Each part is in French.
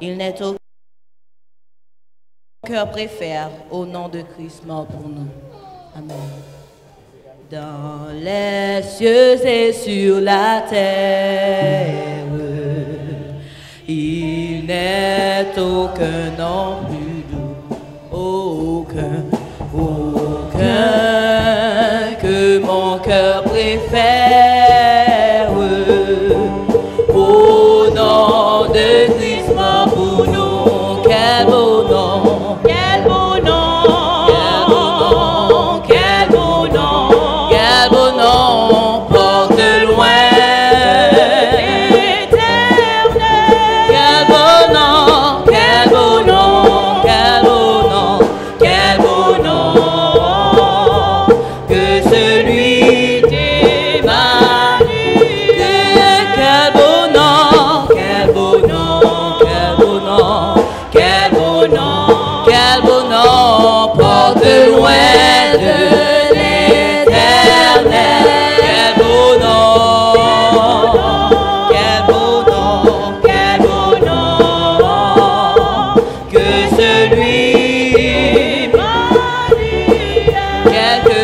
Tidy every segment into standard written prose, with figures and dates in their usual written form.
Il n'est aucun cœur préfère au nom de Christ mort pour nous. Amen. Dans les cieux et sur la terre, il n'est aucun nom plus doux, aucun que mon cœur préfère au nom de Christ mort pour nous. Quel beau nom, quel beau nom, quel beau nom, quel beau nom, porte loin l'éternel. Quel beau nom, quel beau nom, quel beau nom, quel beau nom, que celui d'Emmanuel. Quel beau nom, quel beau nom, quel beau nom, quel beau nom, quel beau nom, porte loin de l'éternel. Quel beau nom, quel beau nom, quel beau nom, que celui quelque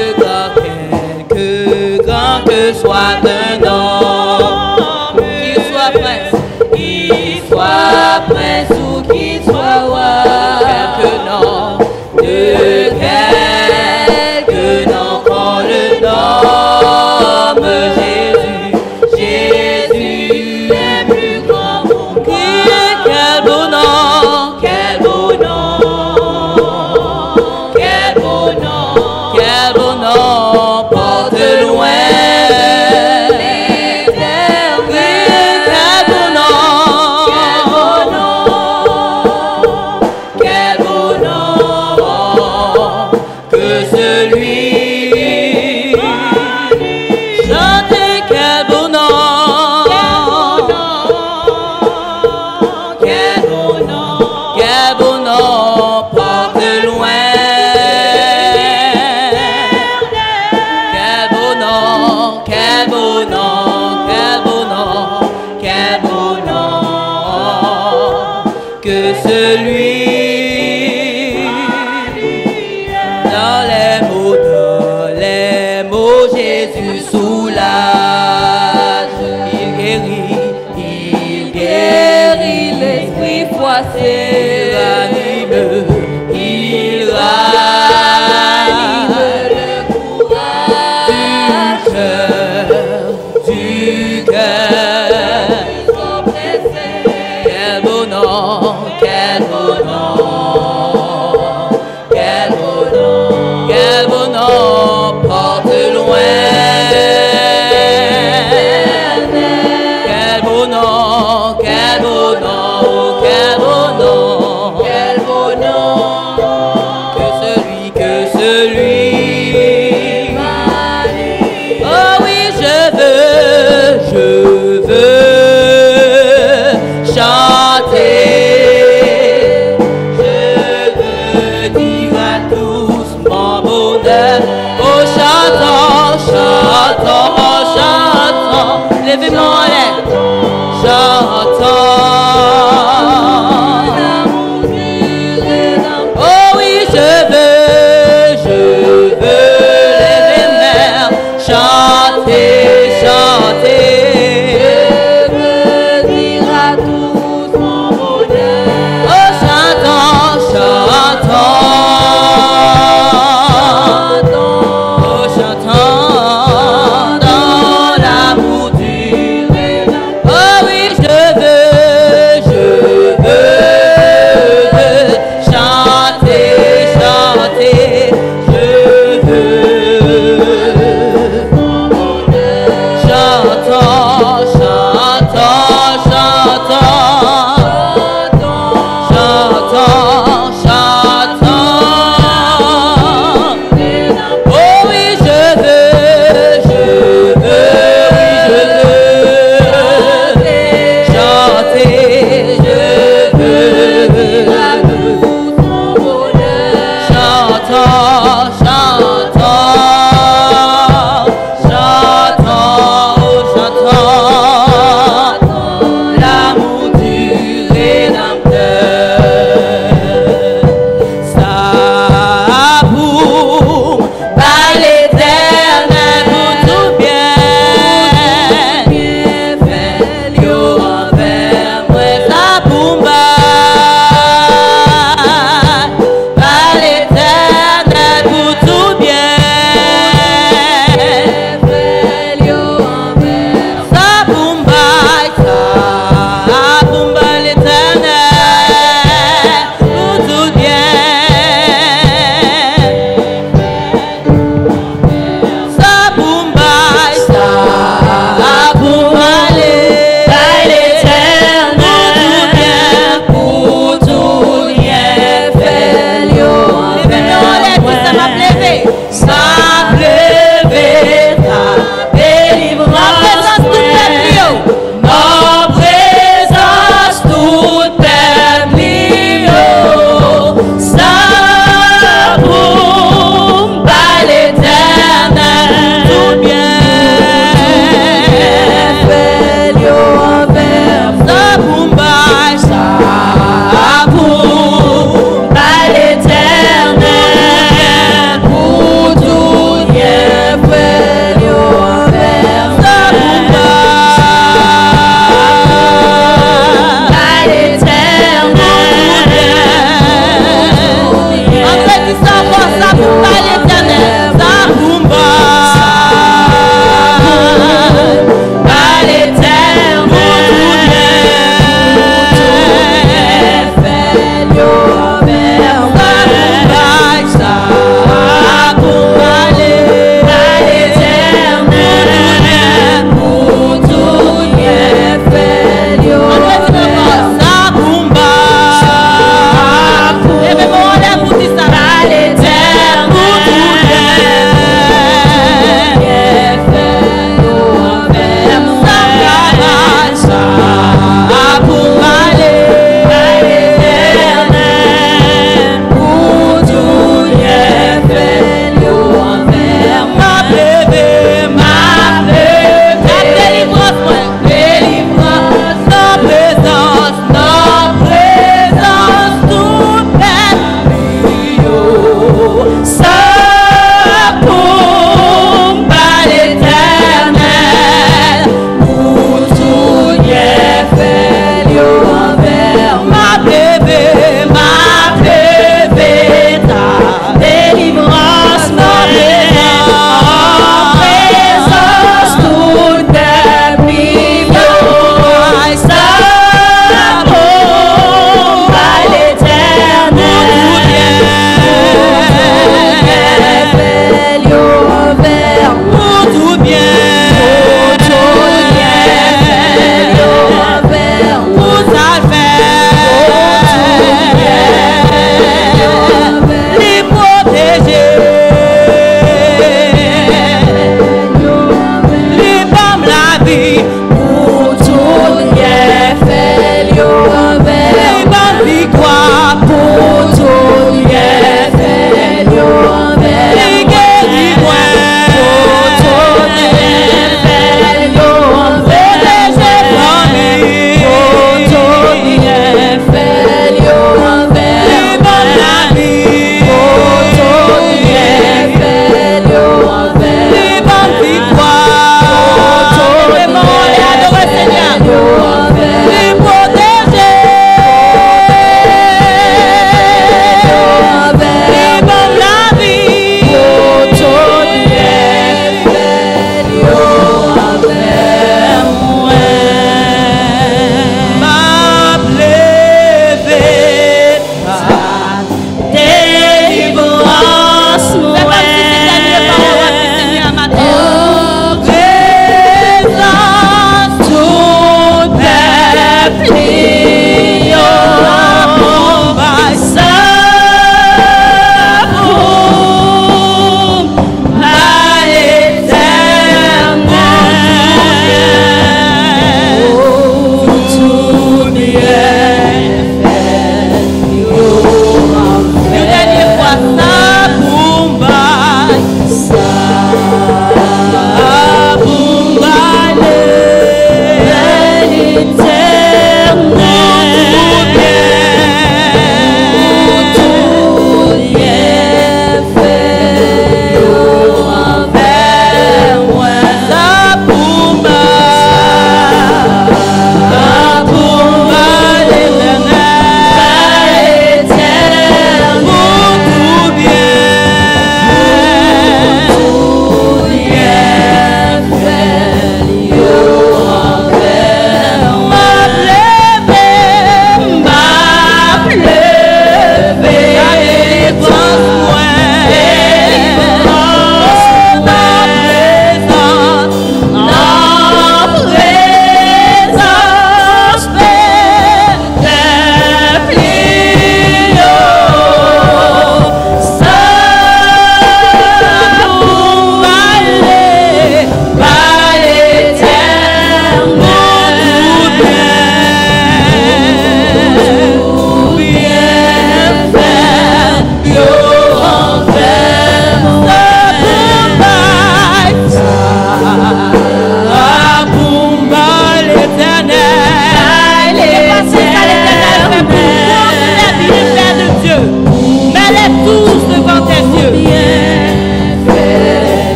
grand que soit un homme, qu'il soit prince ou qu'il soit roi, quelque nom qu'on le nomme, Jésus est plus grand mon cœur. Quel beau nom, quel beau nom, quel beau nom, quel beau nom, porte loin l'éternel. Quel beau nom, quel beau nom, que celui. Chantez quel beau nom, quel beau nom, quel beau nom, porte loin. Quel beau nom, quel beau nom, quel beau nom, quel beau nom, que celui. Dans les mots, Jésus soulage. Il guérit l'esprit froissé. Il ranime le courage du cœur. Quel beau nom, quel beau nom, quel beau nom, quel beau nom, porte loin. Quel beau nom, quel beau nom, quel beau nom, quel beau nom, que celui. Oh oui, je veux chanter. Je veux dire à tous mon bonheur. Oh, chantons, chantons, chantons. Levez-moi en l'air. Chantons. Oh oui, je veux lever mes mains. Chanter, chanter. Je veux dire à tous mon bonheur. Oh, chantons, chantons. Oh, chantons dans l'amour du Pour tout bien,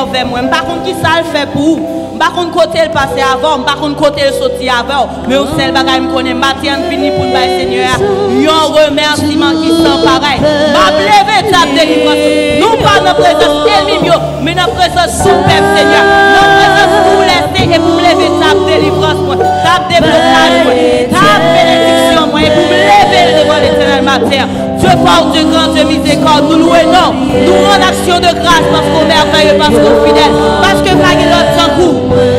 envers moi. Par contre, qui ça le fait pour vous? Par contre, côté le passé avant, par contre, côté le sorti avant. Mais au seul bagage me connaît, Mathieu fini pour le Seigneur. Un remerciement qui sent pareil. M'a levé ta délivrance. Nous pas dans présence ennemi, mais dans présence sous peuple Seigneur. Dans présence pour vous laisser et pour lever ta délivrance, ta déblocage, ta bénédiction, et pour me lever devant l'éternel matin. Dieu fort, Dieu grand, Dieu miséricorde, nous louons, nous rendons action de grâce parce qu'on est merveilleux, parce qu'on est fidèle, parce que pas notre sans coup.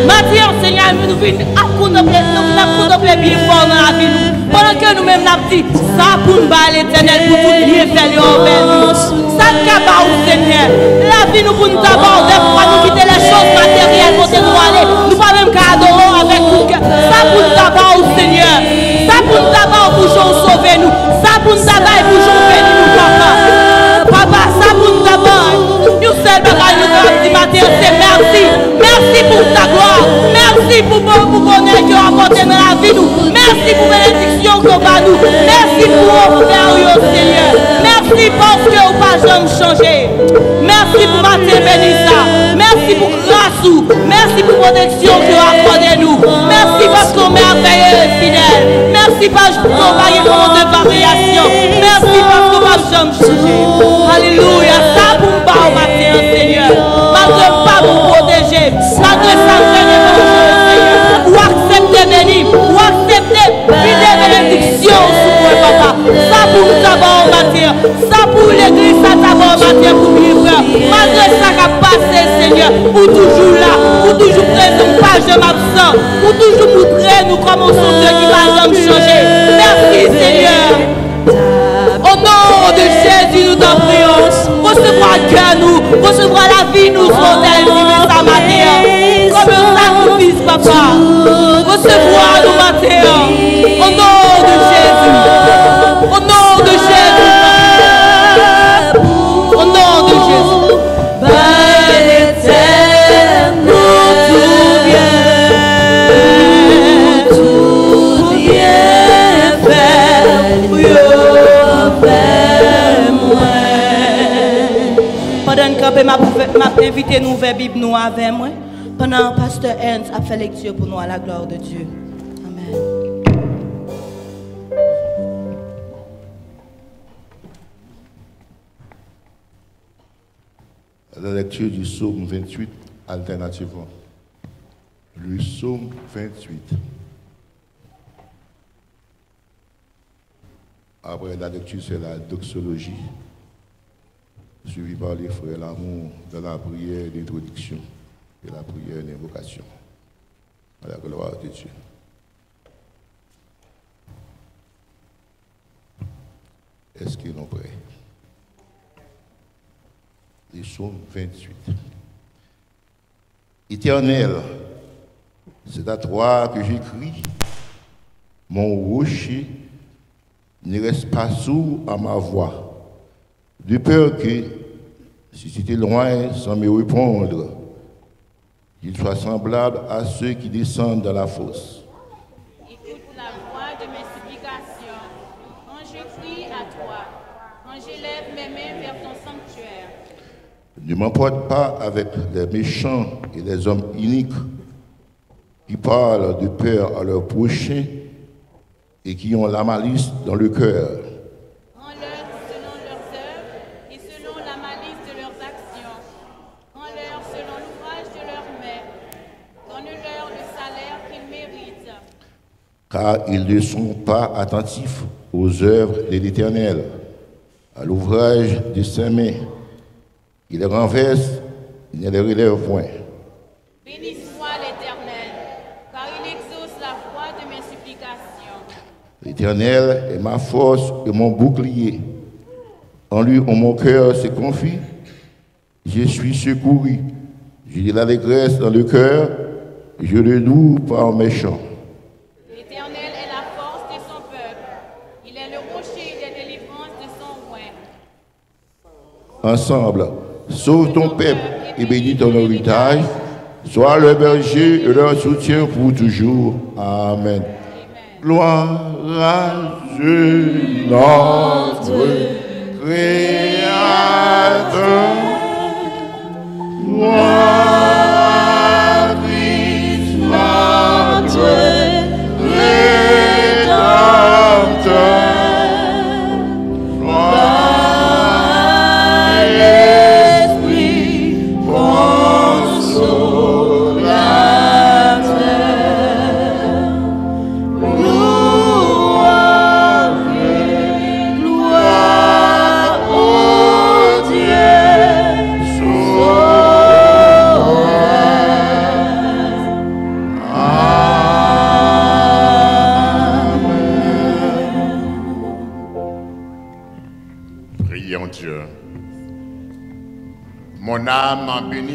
Maintenant, Seigneur, nous venons à contempler bien fort dans la vie. Pendant que nous-mêmes nous dit, ça pour nous battre l'éternel, pour tout bien faire envers nous. Ça capable, Seigneur. La vie nous pour nous d'abord, des fois nous quitter les choses matérielles pour nous aller. Nous pas même qu'à adorer avec nous. Ça pour nous d'abord, Seigneur. Ça pour nous d'abord, pour sauver nous. Ça pour nous d'abord, pour bénir nous, papa. Papa, ça pour nous d'abord. Nous seul bagage nous dit matin, c'est merci. Merci pour ta gloire. Merci pour bonheur que tu as apporté dans la vie nous. Merci pour bénédiction que tu as nous. Merci pour offrir, Seigneur. Merci parce que vous pas jamais changé. Merci pour matin béni ça. Merci pour grâce. Merci pour protection que tu as accordé nous. Merci parce qu'on est merveilleux et fidèle. Merci parce qu'on va y avoir de variation. Merci parce qu'on va jamais changer. Alléluia. Ça pour me battre au matin, Seigneur. Malgré pas vous protéger. Malgré ça, Seigneur. Ou accepter béni. Ou accepter une bénédiction sous moi, papa. Ça pour nous d'abord au matin. Ça pour l'église, ça d'abord au matin pour vivre. Malgré ça qui a passé, Seigneur. Ou toujours là. Ou toujours présent. Pas jamais absent. Ou toujours nous prêts, nous comme on son Dieu qui va jamais changer. Merci, Seigneur. Au nom de Jésus, nous t'en prions. Recevoir le cœur, nous. Recevoir la vie, nous. Sondel, vivre sa matière. Comme un sacrifice, papa. Recevoir nos matières. Au nom de Jésus. Au nom de Jésus. Au nom de Jésus. Par l'éternel, tout bien fait. Pendant que m'a invité nous vers Bible nous avec moi, pendant que Pasteur Ernst a fait lecture pour nous à la gloire de Dieu. Amen. La lecture du psaume 28, alternativement. Le psaume 28. Après la lecture, c'est la doxologie, suivie par les frères l'amour dans la prière d'introduction et la prière d'invocation. À la gloire de Dieu. Est-ce qu'ils sont prêts? Le psaume 28. Éternel, c'est à toi que j'écris, mon rocher ne reste pas sourd à ma voix, de peur que, si tu t'éloignes sans me répondre, qu'il soit semblable à ceux qui descendent dans la fosse. Écoute la voix de mes supplications, quand je crie à toi, quand j'élève mes mains vers ton sanctuaire. Ne m'emporte pas avec les méchants et les hommes iniques qui parlent de peur à leurs prochains et qui ont la malice dans le cœur. Rends-leur selon leurs œuvres et selon la malice de leurs actions. Rends-leur selon l'ouvrage de leurs mains. Donne-leur le salaire qu'ils méritent. Car ils ne sont pas attentifs aux œuvres de l'Éternel, à l'ouvrage de ses mains. Ils les renversent, ils ne les relèvent point. Béni soit l'Éternel, car il exauce la voix de mes supplications. L'Éternel est ma force et mon bouclier. En lui, mon cœur se confie. Je suis secouru. J'ai de l'allégresse dans le cœur. Je le loue par mes chants. L'Éternel est la force de son peuple. Il est le rocher des délivrances de son roi. Ensemble, sauve ton peuple et bénis ton héritage. Sois le berger et leur soutien pour toujours. Amen. Gloire à Dieu, notre Créateur.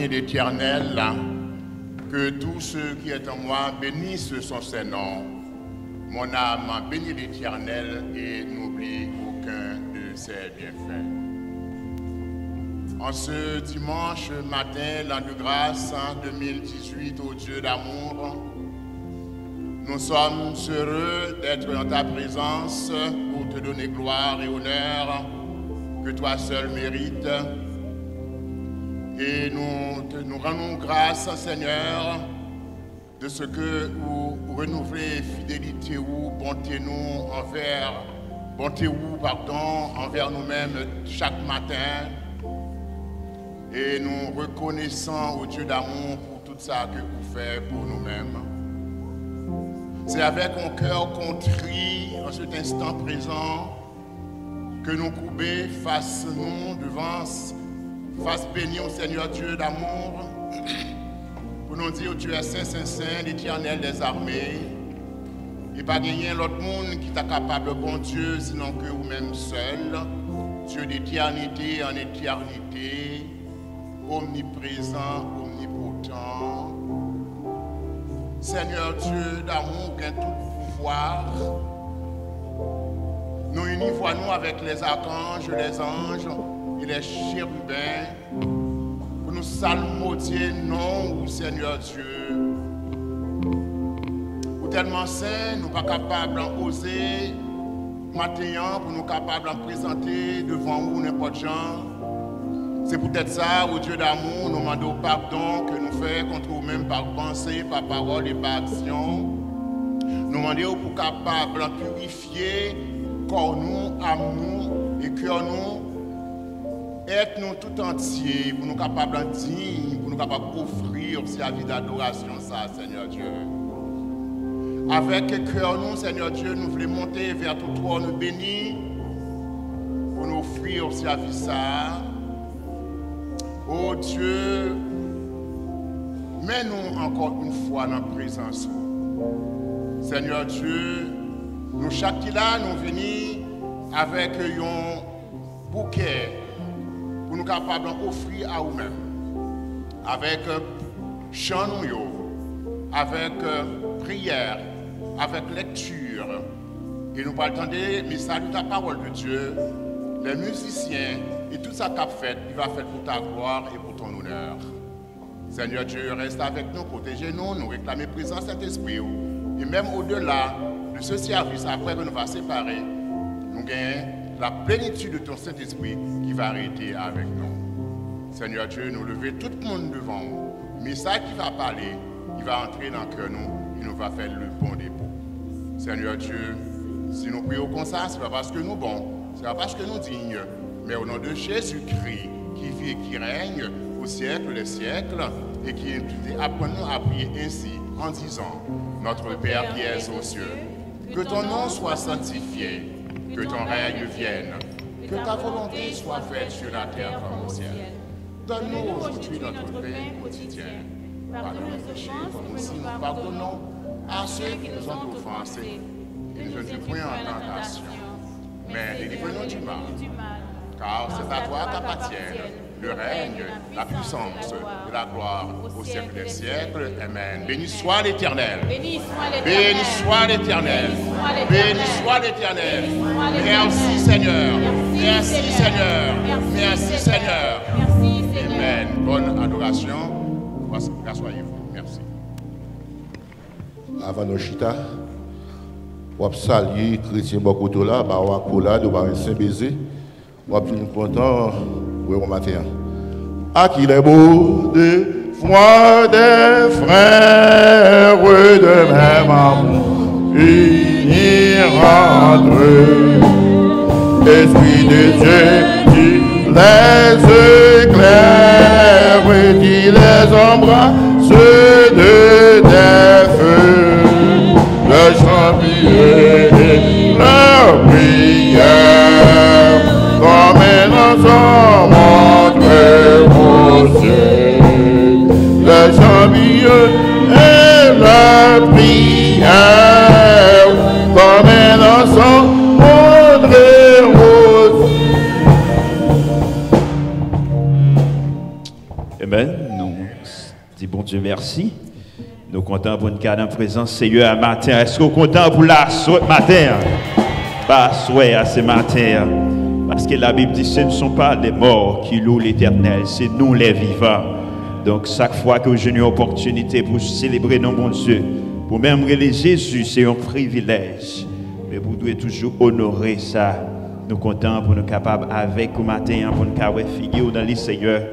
L'Éternel, que tous ceux qui sont en moi bénissent son nom. Mon âme bénit l'Éternel et n'oublie aucun de ses bienfaits. En ce dimanche matin, l'an de grâce 2018 au Dieu d'amour, nous sommes heureux d'être dans ta présence pour te donner gloire et honneur que toi seul mérites. Et nous rendons grâce, Seigneur, de ce que vous renouvelez fidélité ou bonté envers nous-mêmes chaque matin. Et nous reconnaissons au Dieu d'amour pour tout ça que vous faites pour nous-mêmes. C'est avec un cœur contrit en cet instant présent que nous courbons face nous devant face béni au Seigneur Dieu d'amour, pour nous dire Dieu est saint, saint, saint, l'Éternel des armées, et pas gagner l'autre monde qui est capable, bon Dieu, sinon que vous-même seul, Dieu d'éternité en éternité, omniprésent, omnipotent. Seigneur Dieu d'amour, qui a tout pouvoir, nous unissons-nous avec les archanges, les anges, et les chérubins pour nous salmodier non, Seigneur Dieu. Ou tellement saint, nous ne sommes pas capables d'oser maintenant pour nous capables de présenter devant vous n'importe gens. C'est peut-être ça, au Dieu d'amour, nous demandons pardon que nous faisons contre nous-mêmes par pensée, par parole et par action. Nous demandons pour capables de purifier corps nous, âme nous et cœur nous. Être-nous tout entiers pour nous capables de dire, pour nous capables d'offrir aussi la vie d'adoration, ça, Seigneur Dieu. Avec cœur, nous, Seigneur Dieu, nous voulons monter vers tout trône béni pour nous offrir aussi la vie, ça. Oh Dieu, mets-nous encore une fois dans la présence. Seigneur Dieu, nous, chaque qui là, nous venons avec un bouquet. Pour nous capables d'offrir à nous-mêmes, avec chant, avec prière, avec lecture, et nous parlons des messages de ta parole de Dieu, les musiciens, et tout ça qu'a fait, il va faire pour ta gloire et pour ton honneur. Seigneur Dieu, reste avec nous, protégez-nous, nous réclamons présence Saint-Esprit, et même au-delà de ce service, après que nous va séparer, nous gagnons la plénitude de ton Saint-Esprit qui va arrêter avec nous. Seigneur Dieu, nous lever tout le monde devant nous. Le message qui va parler, il va entrer dans le cœur nous et nous va faire le bon dépôt. Seigneur Dieu, si nous prions comme ça, ce n'est pas parce que nous bons, ce n'est pas parce que nous dignes, mais au nom de Jésus-Christ, qui vit et qui règne au siècle des siècles et qui apprend-nous à prier ainsi en disant, notre Père qui es aux cieux, que ton nom soit sanctifié, que ton règne vienne, que ta volonté soit faite sur la terre comme au ciel. Donne-nous aujourd'hui notre pain quotidien. Pardonne nos péchés comme aussi nous pardonnons à ceux qui nous ont offensés. Et ne nous mets point en tentation, mais délivre-nous du mal. Car c'est à toi qu'appartiennent le règne, la puissance et la gloire au siècle des siècles. Amen. Béni soit l'Éternel. Béni soit l'Éternel. Béni soit l'Éternel. Merci Seigneur. Merci Seigneur. Merci Seigneur. Amen. Bonne adoration. Rassoyez-vous. Merci. Avant nos chita, on va saluer Chrétien Bokotola, Bawa Kola, de Saint-Bézé. On va être content pour le matin. à qui les beaux de foi des frères de même amour unis entre eux. Esprit de Dieu qui les éclaire et qui les embrasse de des feux, le champignon leur prière comme un ensemble entre vos cieux, le champignon et leur prière comme un ensemble entre vos cieux. Amen. Nous disons bon Dieu merci. Nous sommes contents pour une cadre en présence Seigneur à matin. Est-ce que vous êtes contents pour la matin? Pas souhait à ce matin. Parce que la Bible dit ce ne sont pas les morts qui louent l'Éternel, c'est nous les vivants. Donc chaque fois que j'ai une opportunité pour célébrer nos bons Dieu, pour même les Jésus, c'est un privilège. Mais vous devez toujours honorer ça. Nous sommes contents pour nous capables avec au matin, pour nous capables figure dans les Seigneur.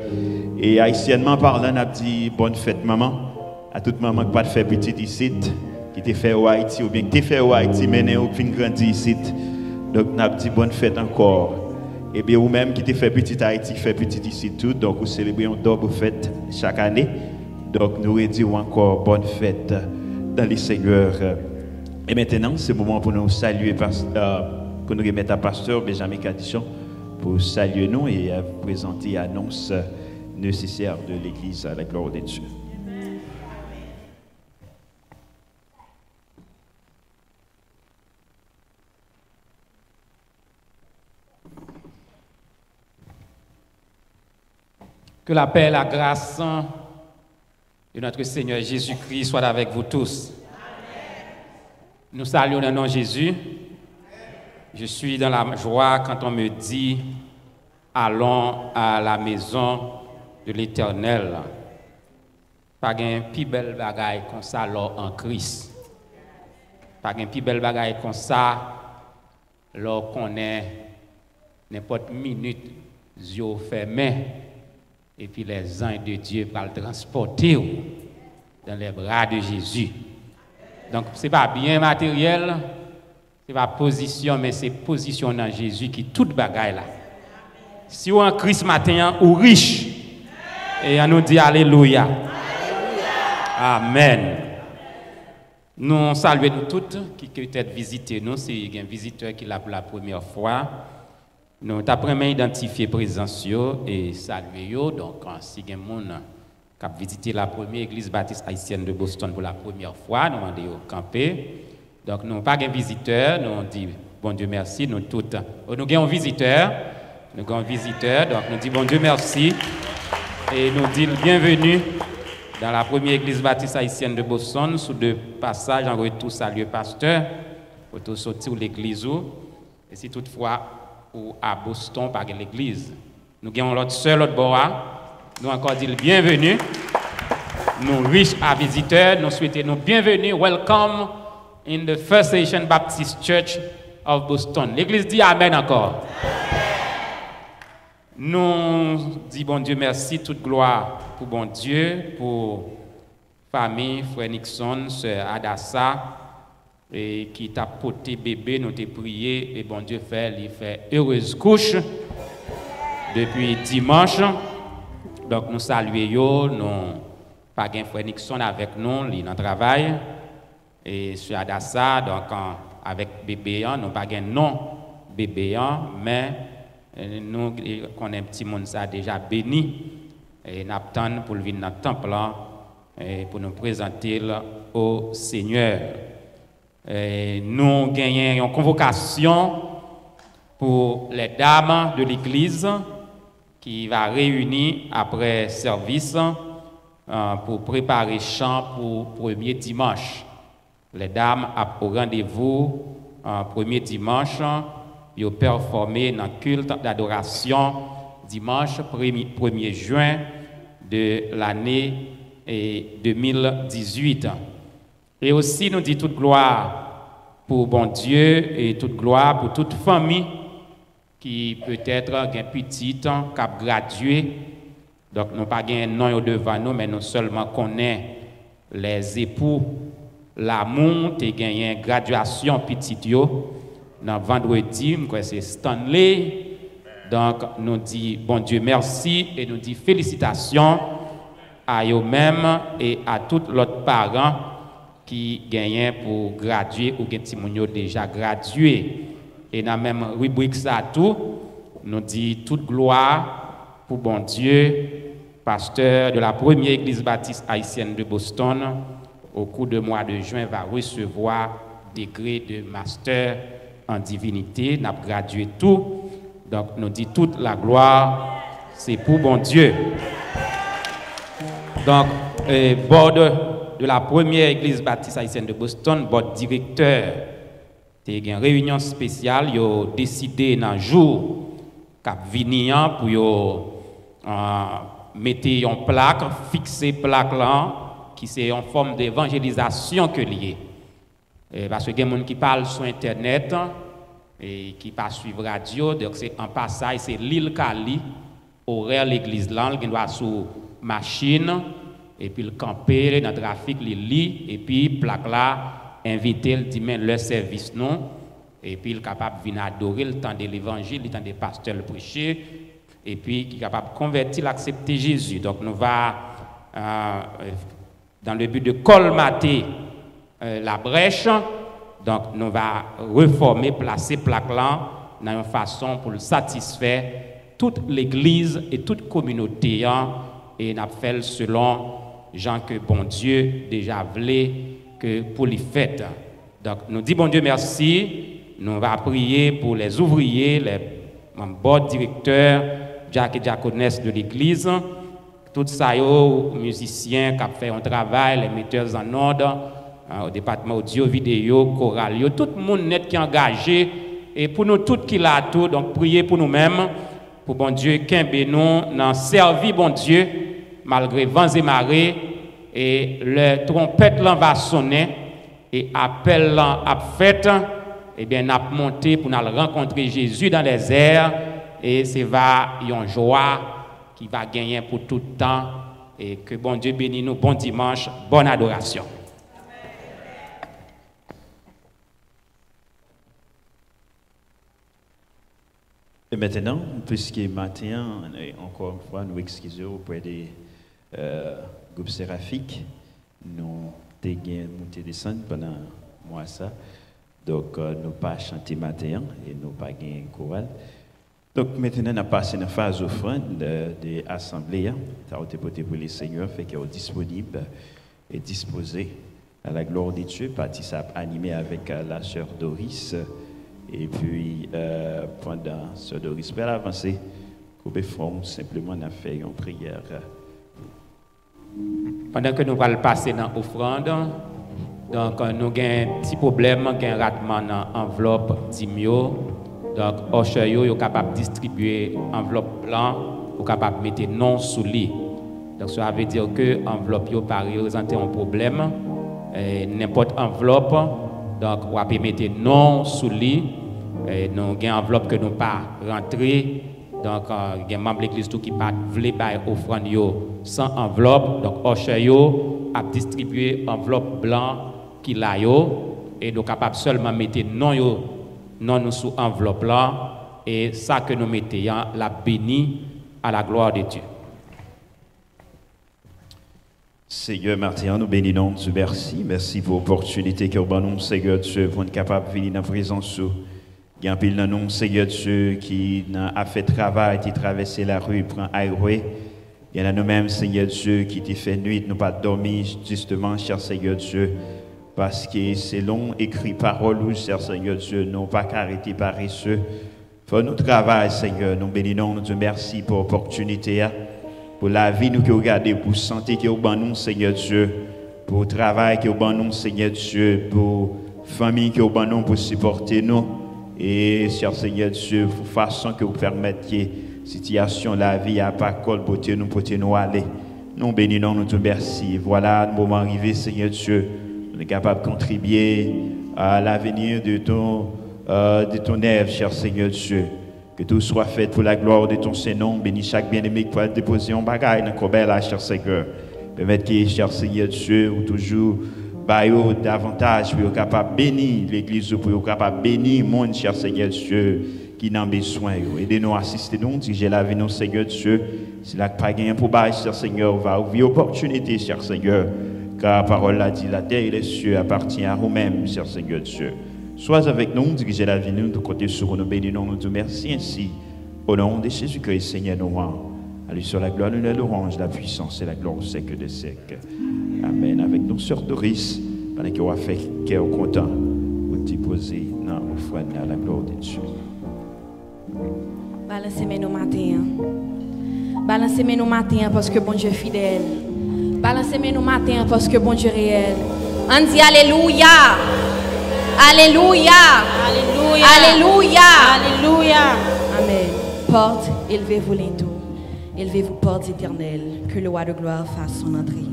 Et haïtiennement parlant, on a dit bonne fête maman. À toute maman qui pas fait petit ici, qui t'a fait au Haïti, ou bien qui t'a fait au Haïti, mais ou qui grandi ici. Donc, on a dit bonne fête encore. Et bien, vous-même qui t'a fait petit Haïti, fait petit ici tout. Donc, vous célébrez une double fête chaque année. Donc, nous disons encore bonne fête dans les Seigneurs. Et maintenant, c'est le moment pour nous saluer, pour nous remettre à Pasteur Benjamin Cadisson, pour saluer nous et présenter l'annonce nécessaire de l'Église à la gloire de Dieu. Que la paix et la grâce de notre Seigneur Jésus-Christ soient avec vous tous. Nous saluons le nom de Jésus. Je suis dans la joie quand on me dit « Allons à la maison de l'Éternel ». Pas un plus bel bagaille comme ça en Christ. Pas un plus bel bagaille comme ça lorsqu'on est n'importe minute yeux fermés. Et puis les anges de Dieu pour le transporter dans les bras de Jésus. Donc ce n'est pas bien matériel, ce n'est pas position, mais c'est position dans Jésus qui tout bagaille là. Si vous en Christ matin ou riche, et on nous dit Alléluia. Amen. Nous saluons toutes qui peut-être visiter nous, c'est un visiteur qui l'a pour la première fois. Nous avons identifié présence et salué. Donc, si il y a des gens qui ont visité la première église baptiste haïtienne de Boston pour la première fois, nous avons demandé au camper. Donc, nous n'avons pas de visiteurs. Nous disons bon Dieu merci. Nous toutes. Nous avons un visiteur. Nous avons un visiteur. Donc, nous disons bon Dieu merci. Et nous disons bienvenue dans la première église baptiste haïtienne de Boston. Sous deux passages, en retour, saluer pasteur. Pour tout sortir de l'église. Et si toutefois, ou à Boston par l'église. Nous avons l'autre seul, l'autre bois. Nous encore dit bienvenue. Nous riches à visiteurs. Nous souhaitons nous bienvenue. Welcome in the First Asian Baptist Church of Boston. L'église dit Amen encore. Nous disons bon Dieu merci, toute gloire pour bon Dieu, pour famille, frère Nixon, sœur Adassa. Et qui t'a porté bébé, nous t'ai prié, et bon Dieu il fait heureuse couche depuis dimanche. Donc nous saluons, nous pas un frère Nixon avec nous, il est dans le travail. Et sur Adassa, donc avec bébé, nous pas un nom bébé, mais nous connaissons un petit monde ça déjà béni. Et nous attendons pour venir dans le temple et pour nous présenter au Seigneur. Nous gagnons une convocation pour les dames de l'église qui va réunir après service pour préparer chant pour premier dimanche. Les dames au rendez-vous premier dimanche pour performer dans le culte d'adoration dimanche 1er juin de l'année 2018. Et aussi, nous disons toute gloire pour bon Dieu et toute gloire pour toute famille qui peut-être un petit qui a gradué Donc, nous pas un nom devant nous, mais nous seulement connaissons les époux, l'amour, tu as gagné une graduation petite yo. Dans vendredi, c'est Stanley. Donc, nous disons bon Dieu merci et nous disons félicitations à eux-mêmes et à tous les autres parents qui gagnent pour graduer ou qui ont déjà gradué. Et dans la même rubrique, ça tout, nous disons toute gloire pour bon Dieu, pasteur de la première église baptiste haïtienne de Boston, au cours du mois de juin, va recevoir degré de master en divinité. Nous avons gradué tout. Donc, nous disons toute la gloire, c'est pour bon Dieu. Donc, bord de la première église baptiste haïtienne de Boston, bord directeur, il y a une réunion spéciale, ils ont décidé dans le jour cap venir pour mettre une plaque, fixer plaque là, qui c'est en forme d'évangélisation que lié. Parce que il y a des gens qui parlent sur Internet et qui pas suivre radio, donc c'est en passage, c'est l'île Cali, horaire l'église là, qui doit sous machine, et puis le camper dans le trafic, le lit, et puis plaque là, inviter le dimanche leur service non, et puis il est capable de venir adorer le temps de l'évangile, le temps des pasteurs le prêcher, et puis qui est capable de convertir, accepter Jésus. Donc nous va dans le but de colmater la brèche. Donc, nous allons reformer, placer plaque là, dans une façon pour le satisfaire toute l'Église et toute communauté. Et nous fait selon Jean que bon Dieu déjà voulait que pour les fêtes. Donc, nous disons bon Dieu merci. Nous allons prier pour les ouvriers, les membres directeurs, Jack et diaconesses de l'Église, tous les musiciens qui ont fait un travail, les metteurs en ordre, au département audio, vidéo, chorale, tout le monde net qui est engagé et pour nous tous qui l'a tout, donc priez pour nous-mêmes, pour bon Dieu, qu'aimer nous, dans servir bon Dieu, malgré vents et marées, et le trompette là va sonner, et appel là a fait, et bien n'a monté pour nous rencontrer Jésus dans les airs, et c'est va une joie qui va gagner pour tout le temps, et que bon Dieu bénisse nous, bon dimanche, bonne adoration. Et maintenant, puisque matin, encore une fois, nous excusons auprès des groupes séraphiques, nous avons monté descendre pendant moi ça. Donc, nous pas chanté matin et nous pas gagné chorale. Donc, maintenant, nous passé dans la phase offrande de l'Assemblée. Ça a été porté pour les seigneurs, fait qu'ils sont disponibles et disposés à la gloire de Dieu. Partie ça animé avec la sœur Doris. Et puis, pendant ce Doris peut avancer, nous font simplement on a fait une prière. Pendant que nous allons passer dans l'offrande, donc nous avons un petit problème, un ratement dans l'enveloppe d'Imio. Donc, Ocheyo est capable de distribuer l'enveloppe blanche, est capable de mettre non sous lit. Donc, ça veut dire que l'enveloppe n'est pas représenter un problème. N'importe enveloppe, donc, on peut mettre non sous lit. Nous avons une enveloppe que nous pas rentrée. Donc, il y a un membre de l'église qui pas voulu faire offrande sans enveloppe. Donc, Ocheyo a distribué l'enveloppe blanche qu'il a et nous sommes capables seulement de mettre non nous sous enveloppe là. Et ça que nous mettons, la béni à la gloire de Dieu. Seigneur Martin, nous bénissons, Dieu merci. Merci pour l'opportunité que nous avons, Seigneur Dieu, pour être capable de venir dans la présence. Il y a un pile de nous, Seigneur Dieu, qui a fait travail, qui traversé la rue, prend highway. Il y en a nous-mêmes, Seigneur Dieu, qui t'a fait nuit, nous pas dormi, justement, cher Seigneur Dieu, parce que c'est long écrit parole, cher Seigneur Dieu, nous pas arrêter paresseux. Faut nous travailler, Seigneur, nous bénissons, nous Dieu merci pour l'opportunité, pour la vie nous qui regardons, pour la santé qui est au ban nous, Seigneur Dieu, pour le travail qui est au ban nous, Seigneur Dieu, pour la famille qui est au ban nous, pour supporter nous. Et, cher Seigneur Dieu, pour façon que vous permettiez situation, la vie à pas col, pour nous aller. Nous bénissons, nous te merci. Voilà le moment arrivé, Seigneur Dieu. On est capable de contribuer à l'avenir de ton œuvre, cher Seigneur Dieu. Que tout soit fait pour la gloire de ton Saint-Nom. Bénis chaque bien-aimé qui va déposer en bagaille dans le cobel, cher Seigneur. Permettre que, cher Seigneur Dieu, ou toujours, davantage pour être capable de bénir l'Église, pour être capable de bénir le monde, cher Seigneur Dieu, qui n'a besoin. Aidez-nous à assister, nous, diriger la vie, nous, Seigneur Dieu. Si la pas gagne pour bail, cher Seigneur, va ouvrir l'opportunité, cher Seigneur. Car la parole l'a dit, la terre et les cieux appartiennent à vous-même, cher Seigneur Dieu. Sois avec nous, dirigez la vie, nous, de côté sur nous, bénissons, nous te merci ainsi. Au nom de Jésus-Christ, Seigneur, nous rend. À lui sur la gloire, nous l'orange, la puissance et la gloire au siècle des siècles. Amen. Avec nos sœurs Doris, pendant qu'on va faire cœur content, pour déposer dans l'offrande à la gloire de Dieu. Balancez-moi nos matins. Balancez-moi nos matins parce que bon Dieu est fidèle. Balancez-moi nos matins parce que bon Dieu est réel. On dit Alléluia. Alléluia. Alléluia. Alléluia. Alléluia. Amen. Porte, élevez-vous les tours. Élevez-vous, portes éternelles. Que le roi de gloire fasse son entrée.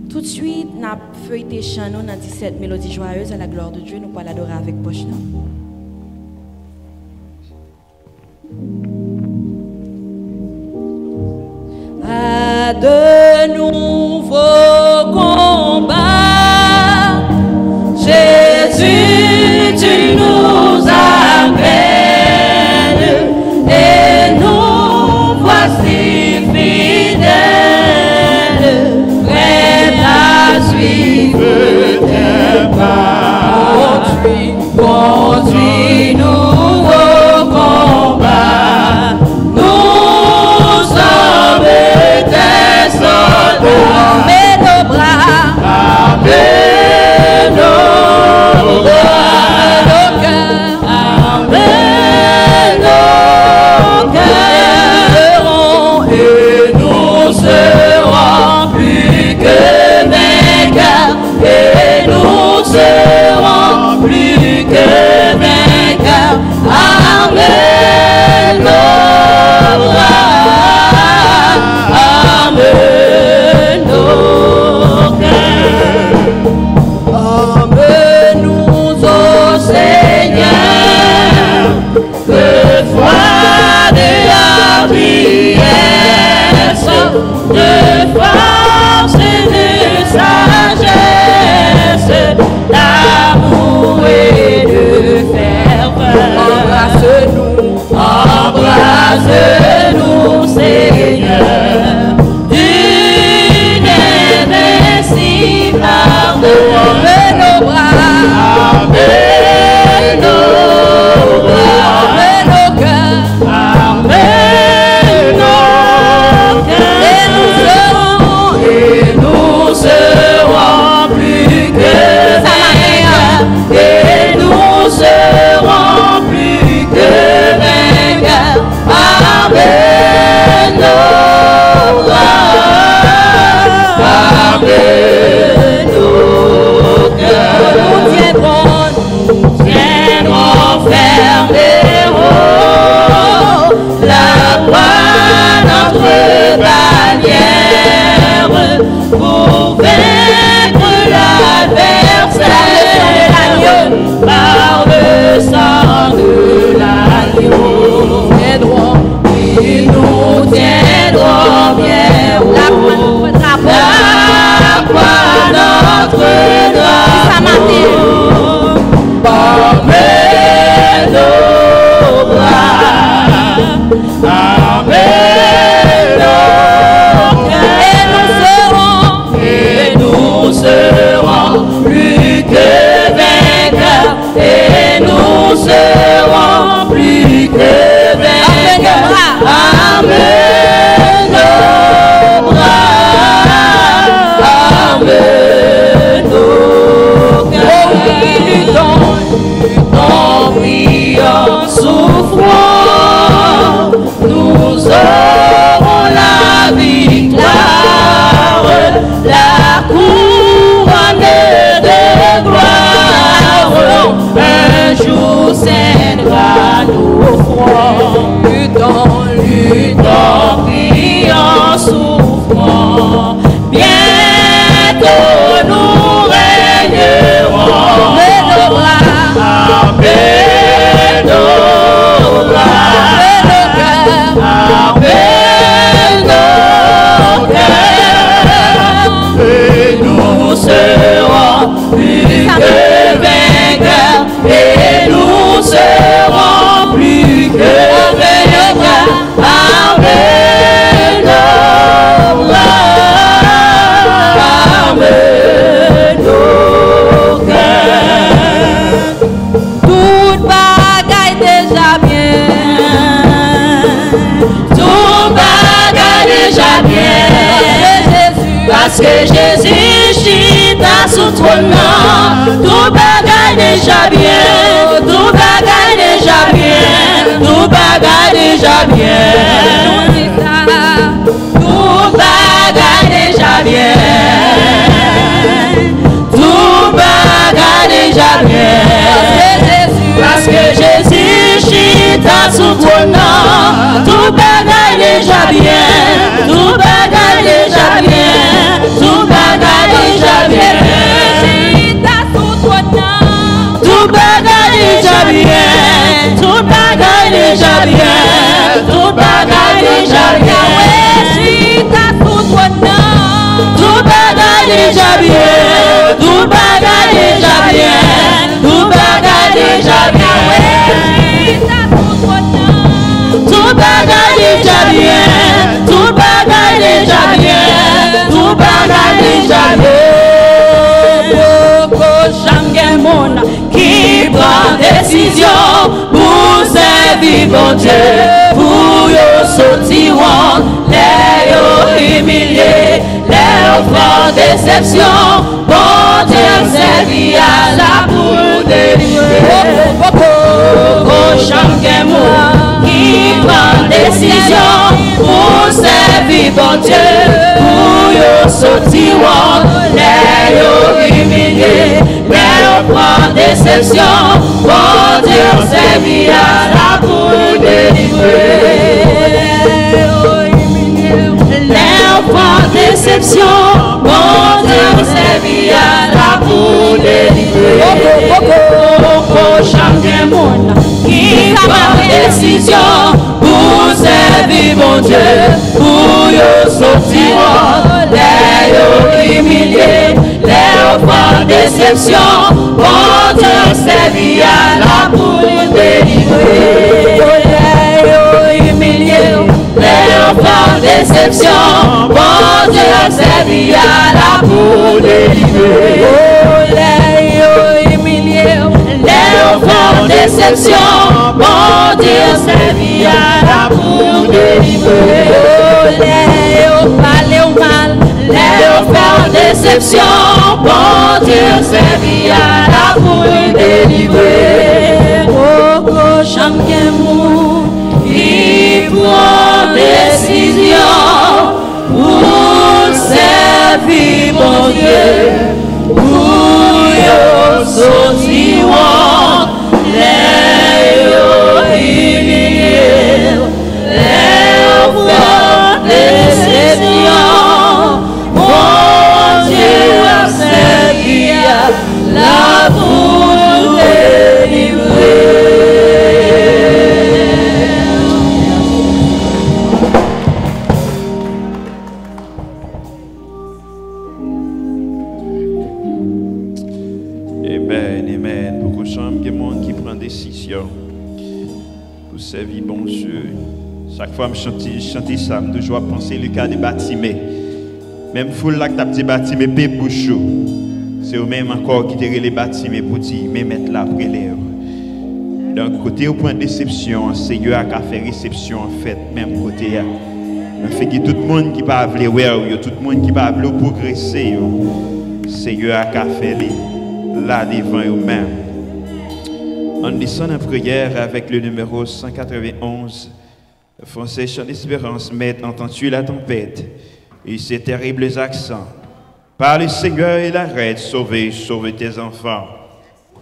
Tout de suite, nous avons feuilleté chant nous dans 17 mélodies joyeuses à la gloire de Dieu. Nous allons l'adorer avec poche. À de nouveaux combats, Jésus, tu nous appelles et nous voici fidèles, prêts à suivre tes pas. Conduis-nous au combat, nous sommes tes soldats. Mets nos bras, mets nos bras, nos cœurs, mets nos cœurs, et nous serons plus que vainqueurs, et nous serons plus que vainqueurs. Amen, nos bras, amen, nos cœurs. Emmène-nous au Seigneur, de foi, de hardiesse, de force et de sagesse, d'amour et de ferveur. Embrasse-nous, embrasse-nous, Seigneur, d'une invincible ardeur. Mets nos bras, mets nos bras, mets nos cœurs, mets nos cœurs, et nous serons plus que vainqueurs, et nous serons plus que vainqueurs. Amen, nos bras, amen, nos cœurs. Nous tiendrons ferme et haut la croix, notre bannière, pour vaincre l'adversaire par le sang de l'agneau. Nous tiendrons bien haut la croix, notre drapeau. Amen, nos bras, amen, nos cœurs, et nous serons plus que vainqueurs, et nous serons plus que vainqueurs. Amen, nos bras, amen, nos cœurs. Luttons, prions, souffrons, nous aurons la victoire, la couronne de gloire, un jour cédera nos fronts. Luttons, luttons, prions, souffrons, bientôt nous régnerons. Mets nos bras, mets nos bras, Parce que Jésus chita sous trône, tout bagaille déjà bien, tout bagaille déjà bien, tout bagaille déjà bien, tout bagaille déjà bien, tout bagaille déjà bien. Parce que Jésus chita sous trône, tout bagaille déjà bien, tout bagaille déjà bien, tout bagaille déjà bien. Tout bagaille déjà bien, tout bagaille déjà bien, tout bagaille déjà bien. Tout bagaille déjà bien, tout bagaille déjà bien, tout bagaille déjà bien. Tout bagaille déjà bien, tout bagaille déjà bien, tout bagaille déjà bien. Jamais mon qui prend décision pour servir bon Dieu, pour yo sortir, les yo humilier, les offres déception, bon Dieu servir à la boule de jamais mon qui prend décision pour servir bon Dieu, pour yo sortir, les yo humilier, les offres déception, bon Dieu servir à la boule délivrer. Les offres déception, bon Dieu servir à la boule délivrer. Chaque monde qui prend décision pour servir mon Dieu, pour yo sortir, les yo humilier, les offres déception, bon Dieu servir à la boule délivrer. Les yo humilier, les offres déception, bon Dieu servir à la boule délivrer. Les yo humilier, les offres déception, bon Dieu servir à la boule délivrer. Les parler au mal, les offres déception, bon Dieu servir à la boule délivrer. Oh, jamais qui prend décision pour servir mon Dieu, pour yo sortir, les yo humilier, les offres déception, bon Dieu servir la boule délivrer. Amen. Beaucoup de gens, il y a des gens qui prennent des décisions pour servir bon Dieu. Chaque fois que je chante ça, je toujours penser le cas des bâtiments. Même foule là que tu as dit bâtiment, bébouchou. C'est eux même encore qui tirent les bâtiments pour dire, mais mettre là après l'air. Donc, côté au point de déception, Seigneur a fait réception en fait, même côté. On fait que tout le monde qui va vouloir, tout le monde qui va vouloir progresser, Seigneur a fait là devant eux-mêmes. On descend en prière avec le numéro 191. Français chant d'espérance, Maître, entends-tu la tempête et ces terribles accents? Par le Seigneur, il arrête, sauve tes enfants.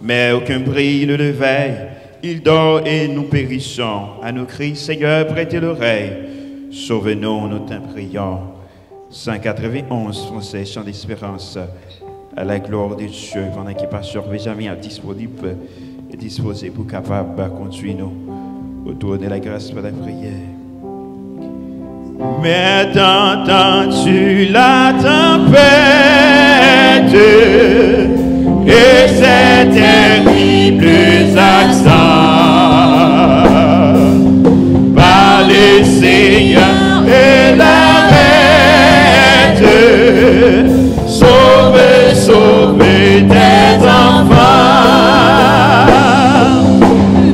Mais aucun brille ne le veille, il dort et nous périssons. À nos cris, Seigneur, prêtez l'oreille. Sauve-nous, nous t'en prions. 191, Français chant d'espérance. À la gloire de Dieu, pendant qu'il passe sur Benjamin disponible et disposé pour capable de conduire nous autour de la grâce par la prière. Mais entends-tu la tempête et ces terribles accents? Par le Seigneur et l'arrête. Sauve tes enfants,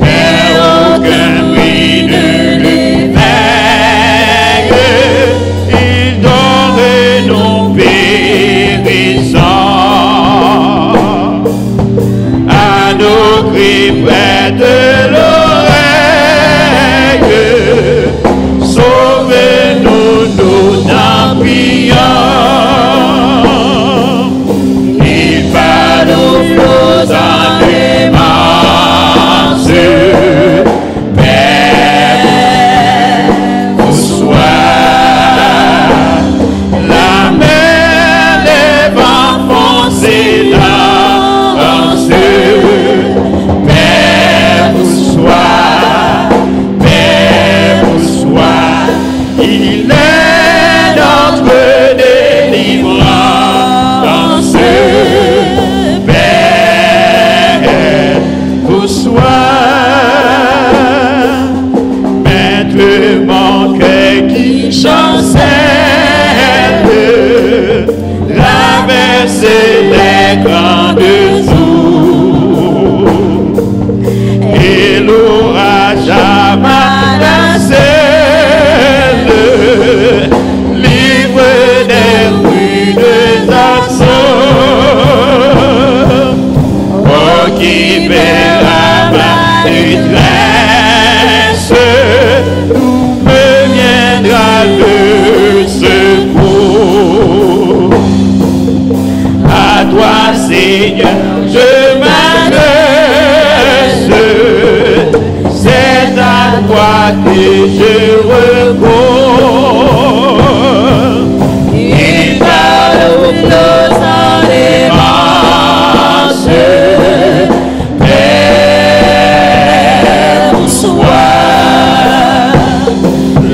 mais aucun bruit ne le veille, il dort et non périt. prête l'oreille. Sauvez-nous, nous t'en prions. Il va nous flots en démarche. Père, vous sois la mer, les vents foncés dans ce Père, vous sois, il est notre délivrance. Père, vous sois, maître mon cœur qui chancelle, traverser les grandes eaux et l'orage à menacé. Livre des ruines absents, oh qui verra ma détresse, d'où me viendra le secours. À toi Seigneur je m'adresse, c'est à toi que je recours. Il parle aux flots en démarche. Père, vous sois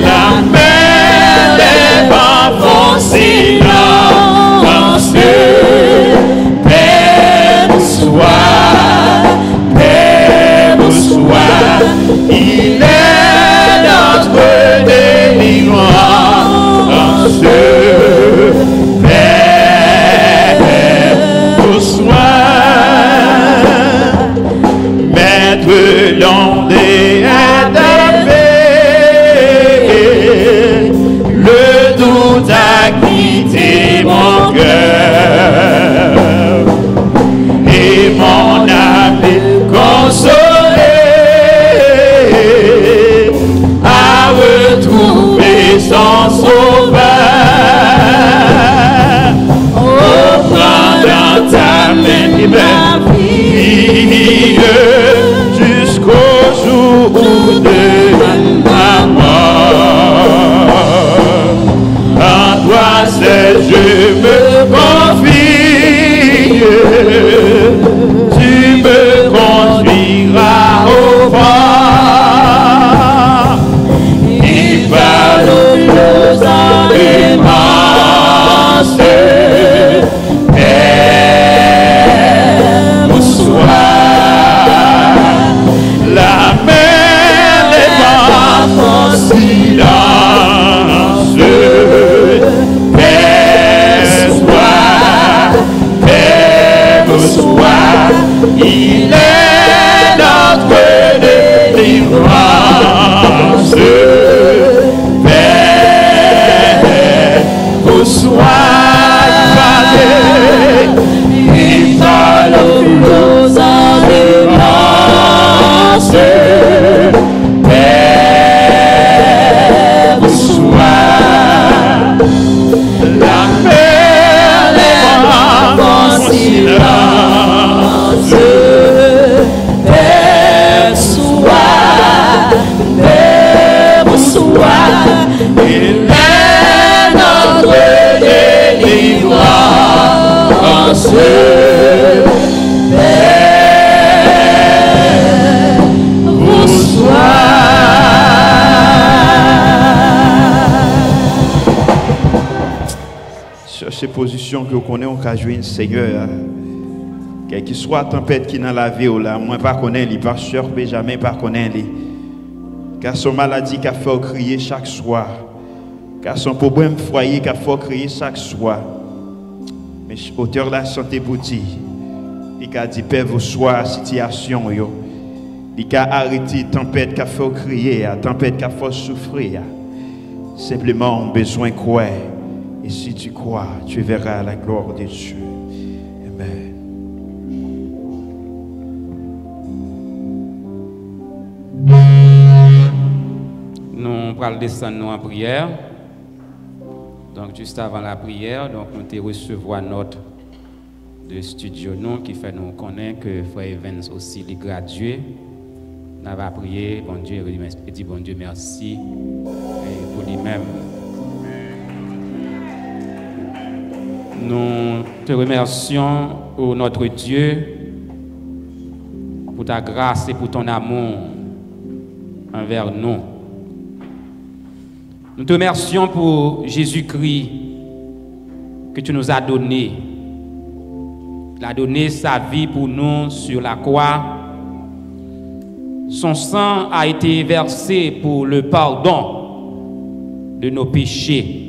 la mer, les vents font silence. Père, vous sois, il est notre délivrance. Père, vous sois, maître l'ondée est tapé, le doute a quitté mon cœur et mon âme est consolée à retrouver son sauveur. Oh, prends dans ta main ma vie jusqu'au jour de ma mort. En toi seul je me confie, tu me conduiras au fort. Il parle aux flots en démarche. Père, vous sois la mer, les vents font silence. Père, vous sois, il est notre délivrance. Père, vous soyez, il parle aux flots en démarche. Père, vous sois, la mer, les vents font silence. Père, vous sois, il est notre délivrance. Père, vous sois. Sur ces positions que vous connaissez, on peut jouer un Seigneur. Quelle que soit la tempête qui est dans la vie, là, moi pas connaître les pasteurs, mais jamais pas connaître les. Car son maladie qui a fait crier chaque soir. Car son problème foyer qui a fait crier chaque soir. Mais auteur de la santé pour dire, il a dit, Père, vous soyez situation, il a arrêté la tempête qui a fait crier, la tempête qui a fait souffrir. Simplement, on a besoin de croire. Et si tu crois, tu verras la gloire de Dieu. Amen. allons descendre en prière. Donc, juste avant la prière, donc, nous te recevoir notre de studio nous qui fait nous connaître que Frère Evans aussi les gradué. Nous avons prié, bon Dieu, et dit bon Dieu merci et pour lui-même. Nous te remercions, ô notre Dieu, pour ta grâce et pour ton amour envers nous. Nous te remercions pour Jésus-Christ que tu nous as donné. Il a donné sa vie pour nous sur la croix. Son sang a été versé pour le pardon de nos péchés.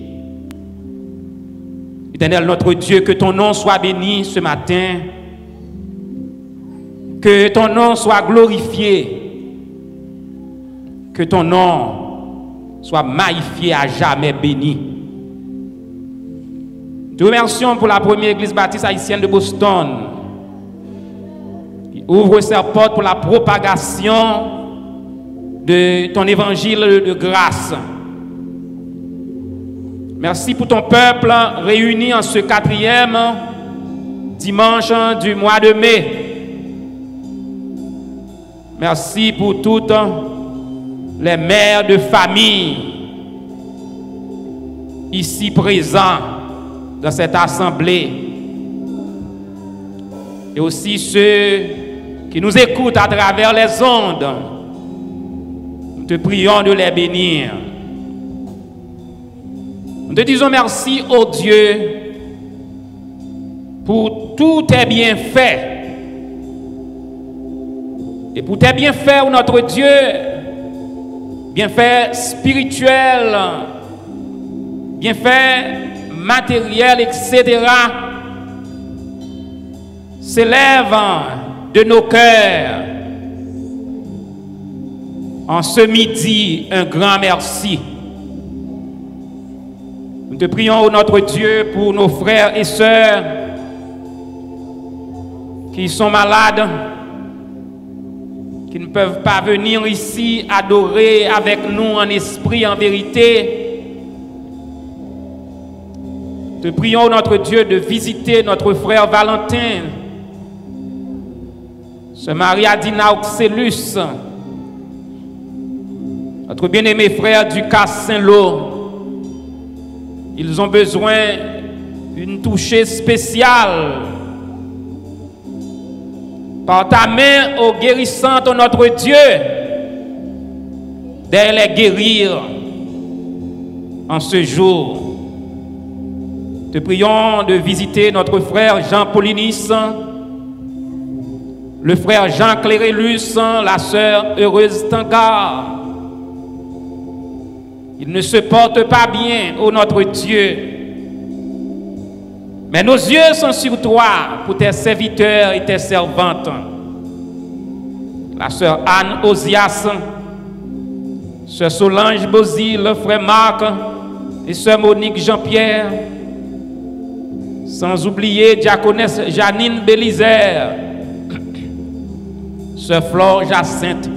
Éternel notre Dieu, que ton nom soit béni ce matin. Que ton nom soit glorifié. Que ton nom soit magnifié à jamais béni. Nous te remercions pour la première église baptiste haïtienne de Boston qui ouvre ses portes pour la propagation de ton évangile de grâce. Merci pour ton peuple réuni en ce 4e dimanche du mois de mai. Merci pour toutes les mères de famille ici présents dans cette assemblée et aussi ceux qui nous écoutent à travers les ondes. Nous te prions de les bénir. Nous te disons merci, ô Dieu, pour tous tes bienfaits et pour tes bienfaits, ô notre Dieu, bienfaits spirituels, bienfaits matériels, etc., s'élèvent de nos cœurs. En ce midi, un grand merci. Nous te prions, ô notre Dieu, pour nos frères et sœurs qui sont malades, qui ne peuvent pas venir ici adorer avec nous en esprit, en vérité. Te prions, notre Dieu, de visiter notre frère Valentin, ce Maria Dina Oxelus, notre bien-aimé frère Ducas Saint-Lô. Ils ont besoin d'une touchée spéciale. Par ta main, ô guérissante, ô notre Dieu, d'aller les guérir en ce jour. Te prions de visiter notre frère Jean Paulinis, le frère Jean Clérélus, la sœur Heureuse Tangard. Ils ne se portent pas bien, ô notre Dieu. Mais nos yeux sont sur toi pour tes serviteurs et tes servantes. La sœur Anne Osias, sœur Solange Bozil, le frère Marc et sœur Monique Jean-Pierre. Sans oublier diaconesse Janine Bélizer, sœur Flore Jacinthe,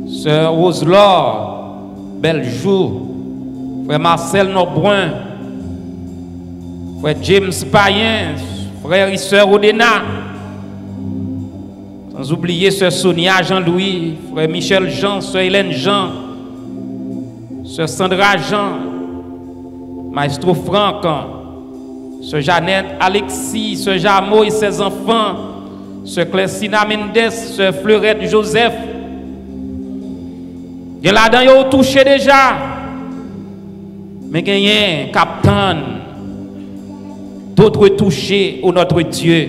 sœur Roselore Bellejour, frère Marcel Norbrun, frère James Payen, frère et sœur Odena. Sans oublier sœur Sonia Jean-Louis, frère Michel Jean, sœur Hélène Jean, sœur Sandra Jean, maestro Franck, sœur Jeannette Alexis, sœur Jameau et ses enfants, sœur Clessina Mendes, sœur Fleurette Joseph. Il y a là-dedans, ils ont touché déjà. Mais il y a un capitaine, d'autres touchés au notre Dieu.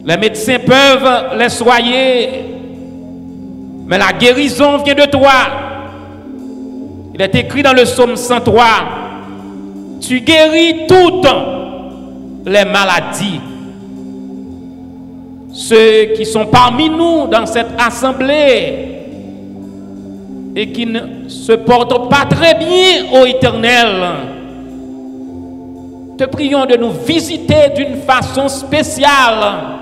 Les médecins peuvent les soigner, mais la guérison vient de toi. Il est écrit dans le psaume 103, tu guéris toutes les maladies. Ceux qui sont parmi nous dans cette assemblée et qui ne se portent pas très bien, ô Éternel, te prions de nous visiter d'une façon spéciale.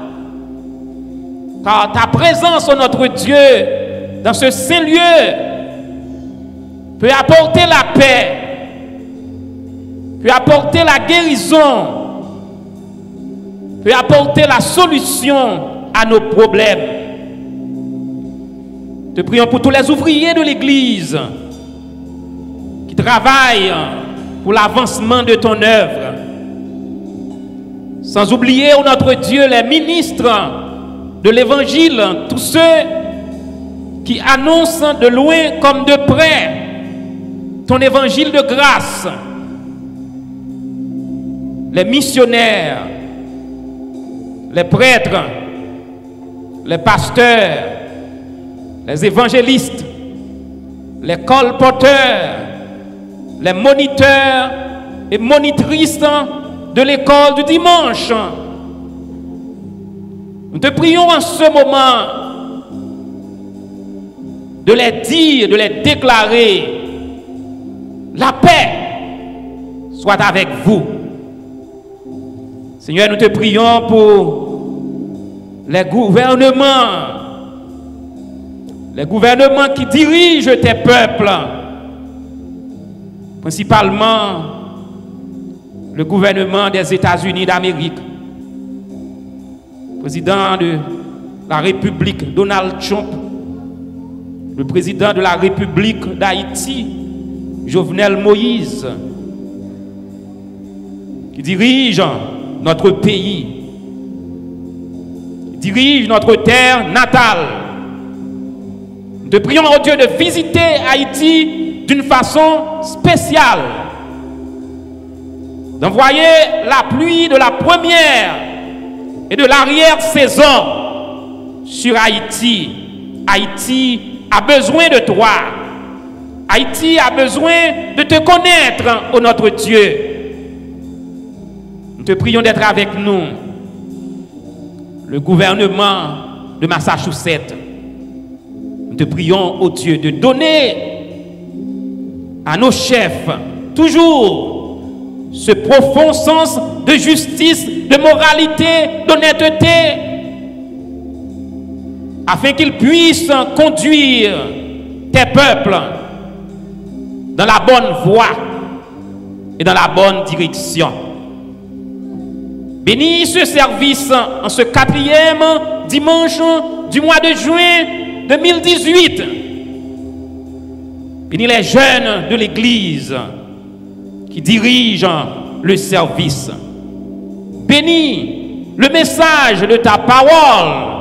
Car ta présence, ô notre Dieu, dans ce saint lieu, peut apporter la paix, peut apporter la guérison, peut apporter la solution à nos problèmes. Te prions pour tous les ouvriers de l'Église qui travaillent pour l'avancement de ton œuvre. Sans oublier, oh notre Dieu, les ministres de l'Évangile, tous ceux qui annoncent de loin comme de près ton évangile de grâce, les missionnaires, les prêtres, les pasteurs, les évangélistes, les colporteurs, les moniteurs et monitrices de l'école du dimanche. Nous te prions en ce moment de les dire, de les déclarer: la paix soit avec vous. Seigneur, nous te prions pour les gouvernements qui dirigent tes peuples, principalement le gouvernement des États-Unis d'Amérique, le président de la République Donald Trump, le président de la République d'Haïti Jovenel Moïse, qui dirige notre pays, qui dirige notre terre natale. Nous te prions, oh Dieu, de visiter Haïti d'une façon spéciale, d'envoyer la pluie de la première et de l'arrière-saison sur Haïti. Haïti a besoin de toi. Haïti a besoin de te connaître, ô notre Dieu. Nous te prions d'être avec nous. Le gouvernement de Massachusetts, nous te prions, ô Dieu, de donner à nos chefs toujours ce profond sens de justice, de moralité, d'honnêteté, afin qu'ils puissent conduire tes peuples dans la bonne voie et dans la bonne direction. Bénis ce service en ce 4e dimanche du mois de juin 2018. Bénis les jeunes de l'Église qui dirigent le service. Bénis le message de ta parole.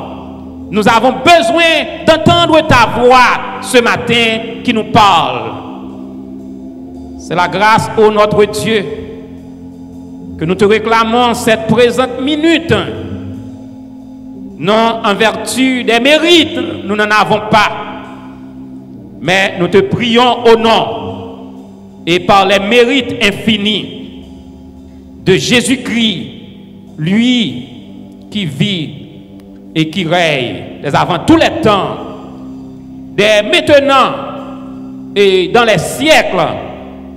Nous avons besoin d'entendre ta voix ce matin qui nous parle. C'est la grâce, ô notre Dieu, que nous te réclamons cette présente minute. Non en vertu des mérites, nous n'en avons pas. Mais nous te prions au nom et par les mérites infinis de Jésus-Christ, lui qui vit et qui règne dès avant tous les temps, dès maintenant et dans les siècles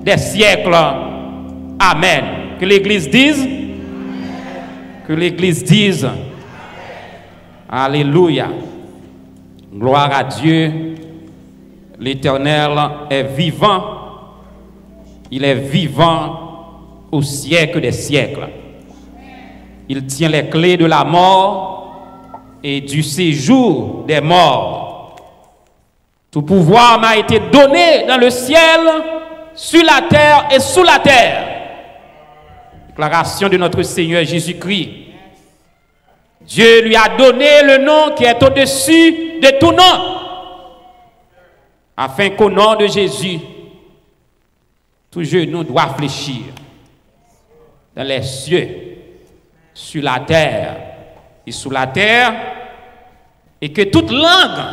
des siècles. Amen. Que l'Église dise. Que l'Église dise. Alléluia. Gloire à Dieu. L'Éternel est vivant. Il est vivant au siècle des siècles. Il tient les clés de la mort et du séjour des morts. Tout pouvoir m'a été donné dans le ciel, sur la terre et sous la terre. Déclaration de notre Seigneur Jésus-Christ. Dieu lui a donné le nom qui est au-dessus de tout nom, afin qu'au nom de Jésus, tout genou doit fléchir dans les cieux, sur la terre et sous la terre, et que toute langue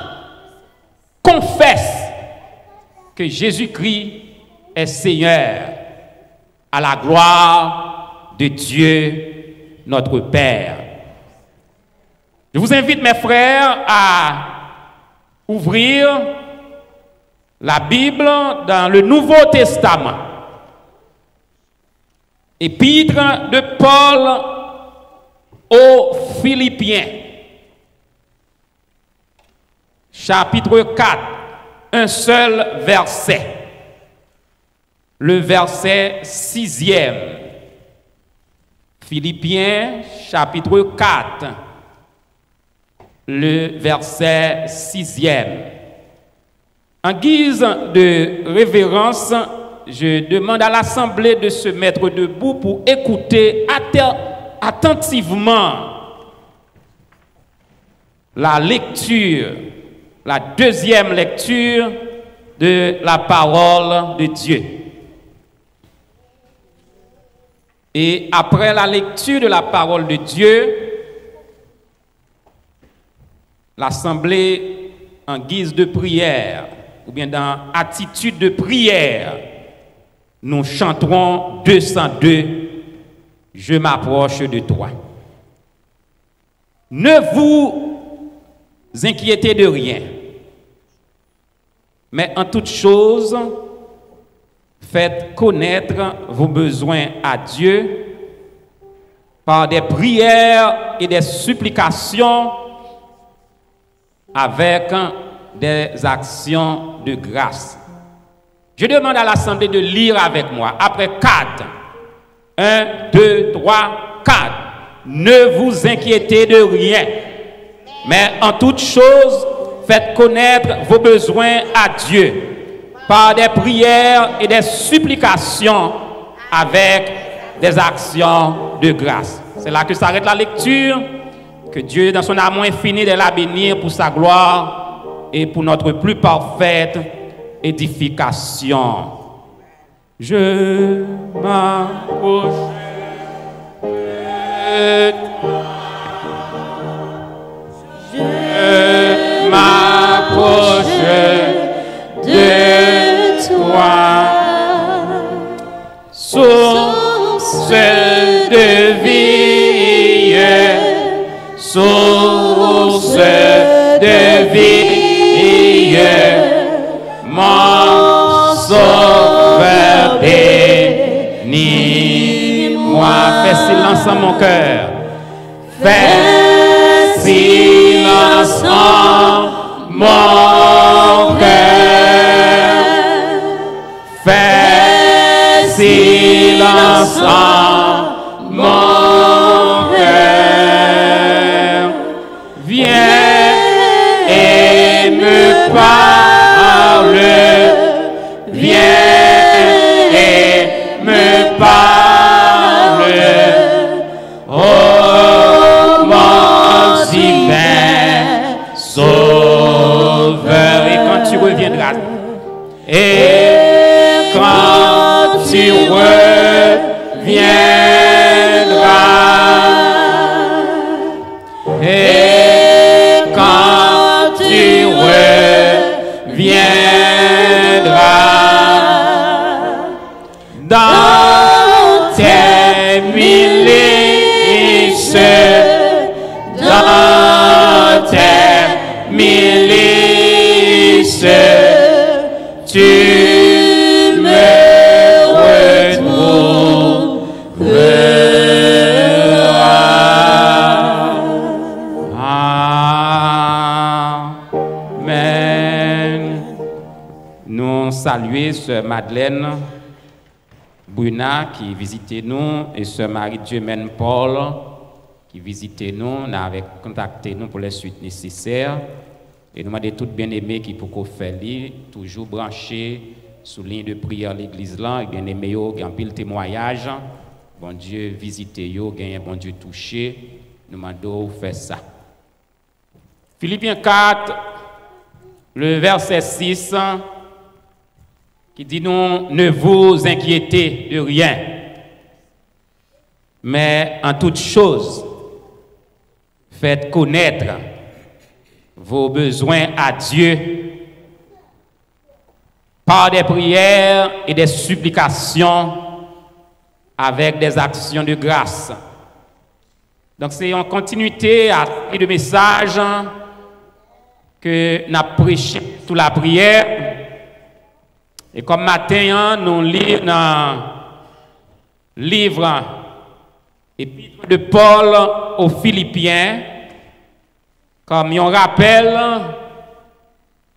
confesse que Jésus-Christ est Seigneur, à la gloire de Dieu notre Père. Je vous invite, mes frères, à ouvrir la Bible dans le Nouveau Testament. Épître de Paul aux Philippiens, chapitre 4, un seul verset. le verset 6e. Philippiens chapitre 4, le verset 6e. En guise de révérence, je demande à l'Assemblée de se mettre debout pour écouter attentivement la lecture, la deuxième lecture de la parole de Dieu. Et après la lecture de la parole de Dieu, l'Assemblée, en guise de prière, ou bien dans attitude de prière, nous chanterons 202, « Je m'approche de toi ». Ne vous inquiétez de rien, mais en toute chose, faites connaître vos besoins à Dieu par des prières et des supplications avec des actions de grâce. Je demande à l'Assemblée de lire avec moi. Après 4. 1, 2, 3, 4. Ne vous inquiétez de rien, mais en toute chose, faites connaître vos besoins à Dieu par des prières et des supplications avec des actions de grâce. C'est là que s'arrête la lecture. Que Dieu, dans son amour infini, de la bénir pour sa gloire et pour notre plus parfaite édification. Je m'approche de toi. Je m'approche de toi. Source de vie, source de vie, mon sauveur bénis-moi. Fais silence en mon cœur. Fais silence en mon cœur. Fais silence en mon cœur. Viens et me parle. Viens et me parle. Oh mon divin Sauveur. Et quand tu reviendras, et quand tu reviendras, et quand tu reviendras dans tes milices, dans tes milices, tu me retrouveras. Amen. Nous saluons Sœur Madeleine Bruna qui visitait nous et Sœur Marie-Dieu-Mène Paul qui visitait nous, n'a contacté nous pour les suites nécessaires. Et nous demandons toutes bien-aimés qui pour faire toujours branchés sous ligne de prière l'église là, et bien-aimés yo, gagne pile témoignage. Bon Dieu visiter yo, gagne bon Dieu toucher. Nous demandons faire ça. Philippiens 4, le verset 6 qui dit non, ne vous inquiétez de rien, mais en toute chose, faites connaître vos besoins à Dieu par des prières et des supplications avec des actions de grâce. Donc c'est en continuité à de messages que nous avons prêché sous la prière. Et comme matin, nous lisons dans le livre Épître de Paul aux Philippiens, comme on rappelle,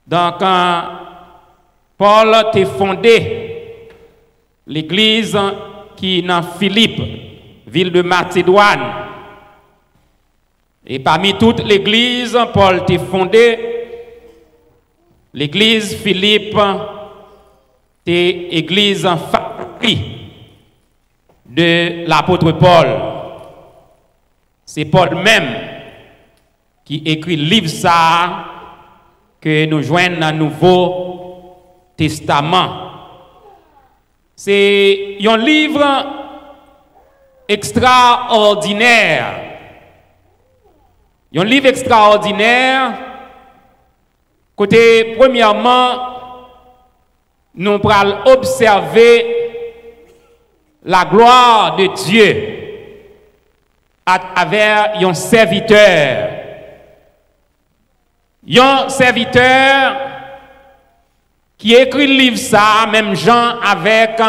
donc quand Paul était fondé l'église qui est dans Philippe, ville de Macédoine. Et parmi toutes les églises, Paul a fondé l'église Philippe, c'est l'église fabrique de l'apôtre Paul. C'est Paul même qui écrit le livre ça que nous joignons dans le Nouveau Testament. C'est un livre extraordinaire. Un livre extraordinaire. Côté, premièrement, nous allons observer la gloire de Dieu à travers un serviteur. Un serviteur qui écrit le livre ça, même Jean avec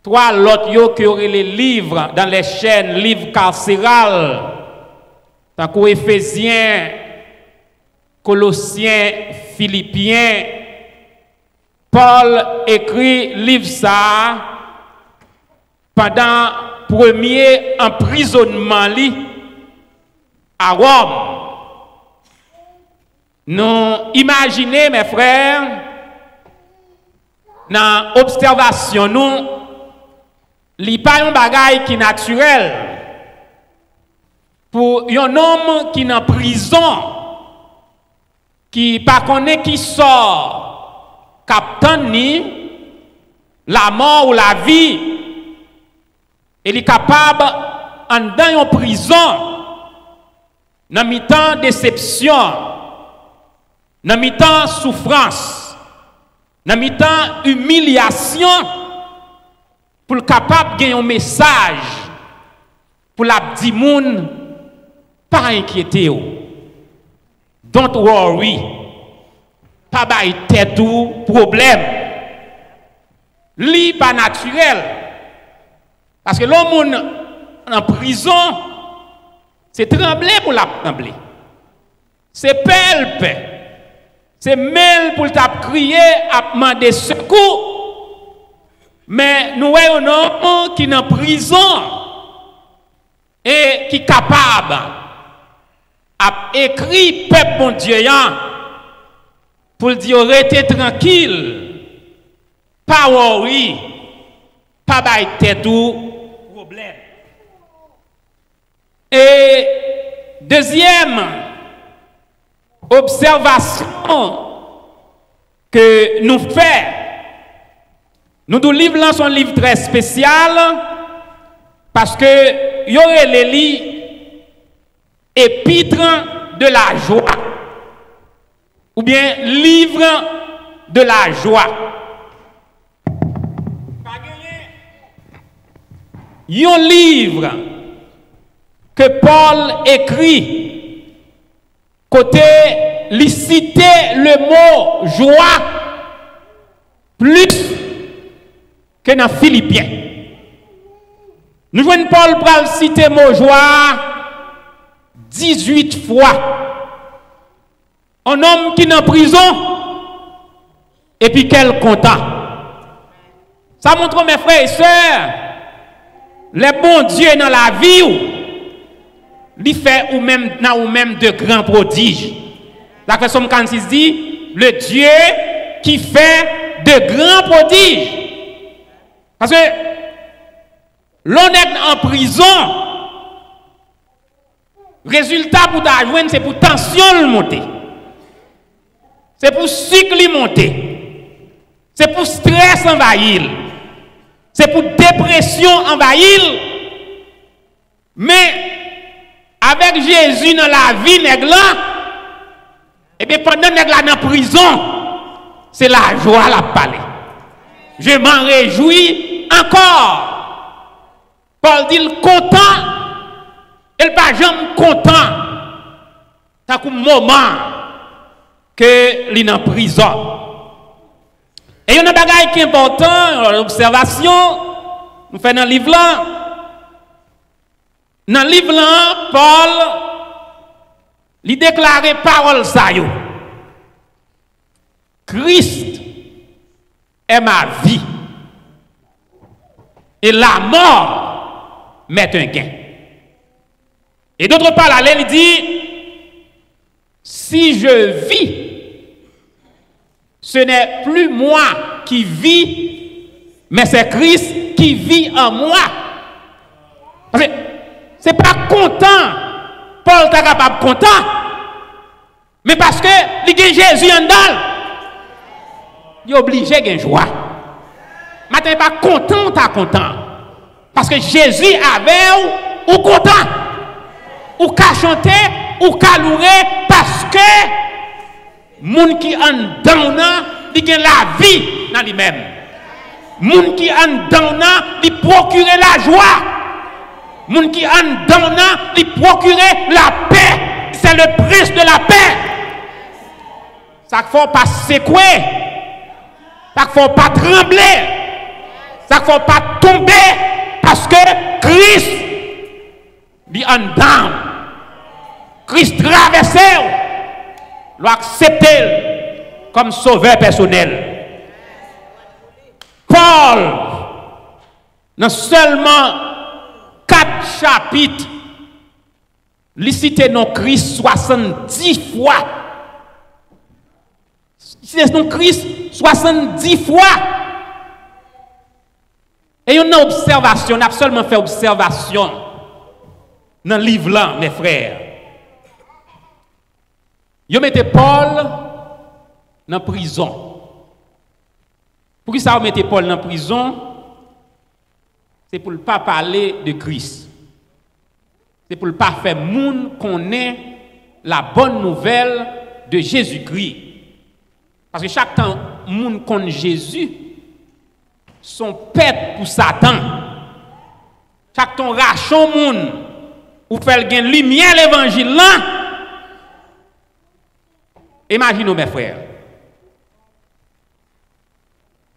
trois autres qui auraient les livres dans les chaînes, livres carcérales, tant qu'aux Éphésiens, Colossiens, Philippiens. Paul écrit le livre ça pendant le premier emprisonnement à Rome. Nous imaginez, mes frères, dans l'observation, nous, il n'y a pas un bagage qui est naturel. Pour un homme qui est en prison, qui ne connaît pas qui sort, captain ni la mort ou la vie, il est capable, en dans une prison, dans mi-temps déception, dans mi-temps souffrance, dans mi-temps humiliation, pour le capable de gagner un message, pour la dire moun, pas inquiéter ou. Don't worry. Pas bailler tête ou problème. Li pas naturel. Parce que l'homme en prison, c'est trembler pour la trembler. C'est pelpe. C'est mêle pour t'a crier, à demander secours. Mais nous voyons un homme qui est en prison et qui est capable à écrire peuple bon Dieu pour dire restez tranquille, pas worry, pas bailler tête ou problème. Et deuxième observation que nous faisons, nous livre là son livre très spécial parce que il y aurait les livres épître de la joie ou bien livre de la joie. Il y a un livre que Paul écrit côté il citer le mot joie plus que dans Philippiens. Nous voyons Paul pour citer le mot joie 18 fois. Un homme qui est en prison et puis quel content. Ça montre mes frères et sœurs, les bons dieux dans la vie, il fait ou même de grands prodiges. La version 46 dit, le Dieu qui fait de grands prodiges. Parce que l'on est en prison, résultat pour ta joindre, c'est pour tension monter. C'est pour cycle monter. C'est pour stress envahir. C'est pour dépression envahir. Mais avec Jésus dans la vie, nègre là, et bien pendant nègre là dans la prison, c'est la joie la parler. Je m'en réjouis encore. Paul dit content, il pas jamais content. T'as un moment que il est en prison. Et il y a un bagage qui est important, l'observation, nous faisons dans le livre là. Dans le livre là, Paul, il déclare parole ça yo. Christ est ma vie Et la mort met un gain. Et d'autre part, là, il dit, si je vis, ce n'est plus moi qui vis, mais c'est Christ qui vit en moi. Parce que c'est pas content, Paul est capable content, mais parce que il y a Jésus en dedans, il est obligé de joie. Maintenant, il n'est pas content, tu es content. Parce que Jésus avait ou content, ou qu'à chanter, ou qu'à louer, parce que moun qui en dedans, il a la vie dans lui-même. Moun qui en dedans, il procure la joie. Moun qui en dedans, il procure la paix. C'est le prince de la paix. Ça ne faut pas secouer. Ça ne faut pas trembler. Ça ne faut pas tomber. Parce que Christ, il en dedans. Christ traversé, doit accepter comme sauveur personnel. Paul, dans seulement 4 chapitres, il cite non Christ 70 fois. Il cite non Christ 70 fois. Et il y a une observation, on a seulement fait observation dans le livre là, mes frères. Yo mette Paul dans prison. Pour qui ça mette Paul dans prison? C'est pour ne pas parler de Christ. C'est pour ne pas faire moun connaître la bonne nouvelle de Jésus-Christ. Parce que chaque temps moun connaît Jésus, son pète pour Satan. Chaque temps rachon moun ou fait gain lumière l'évangile là. Imaginez mes frères.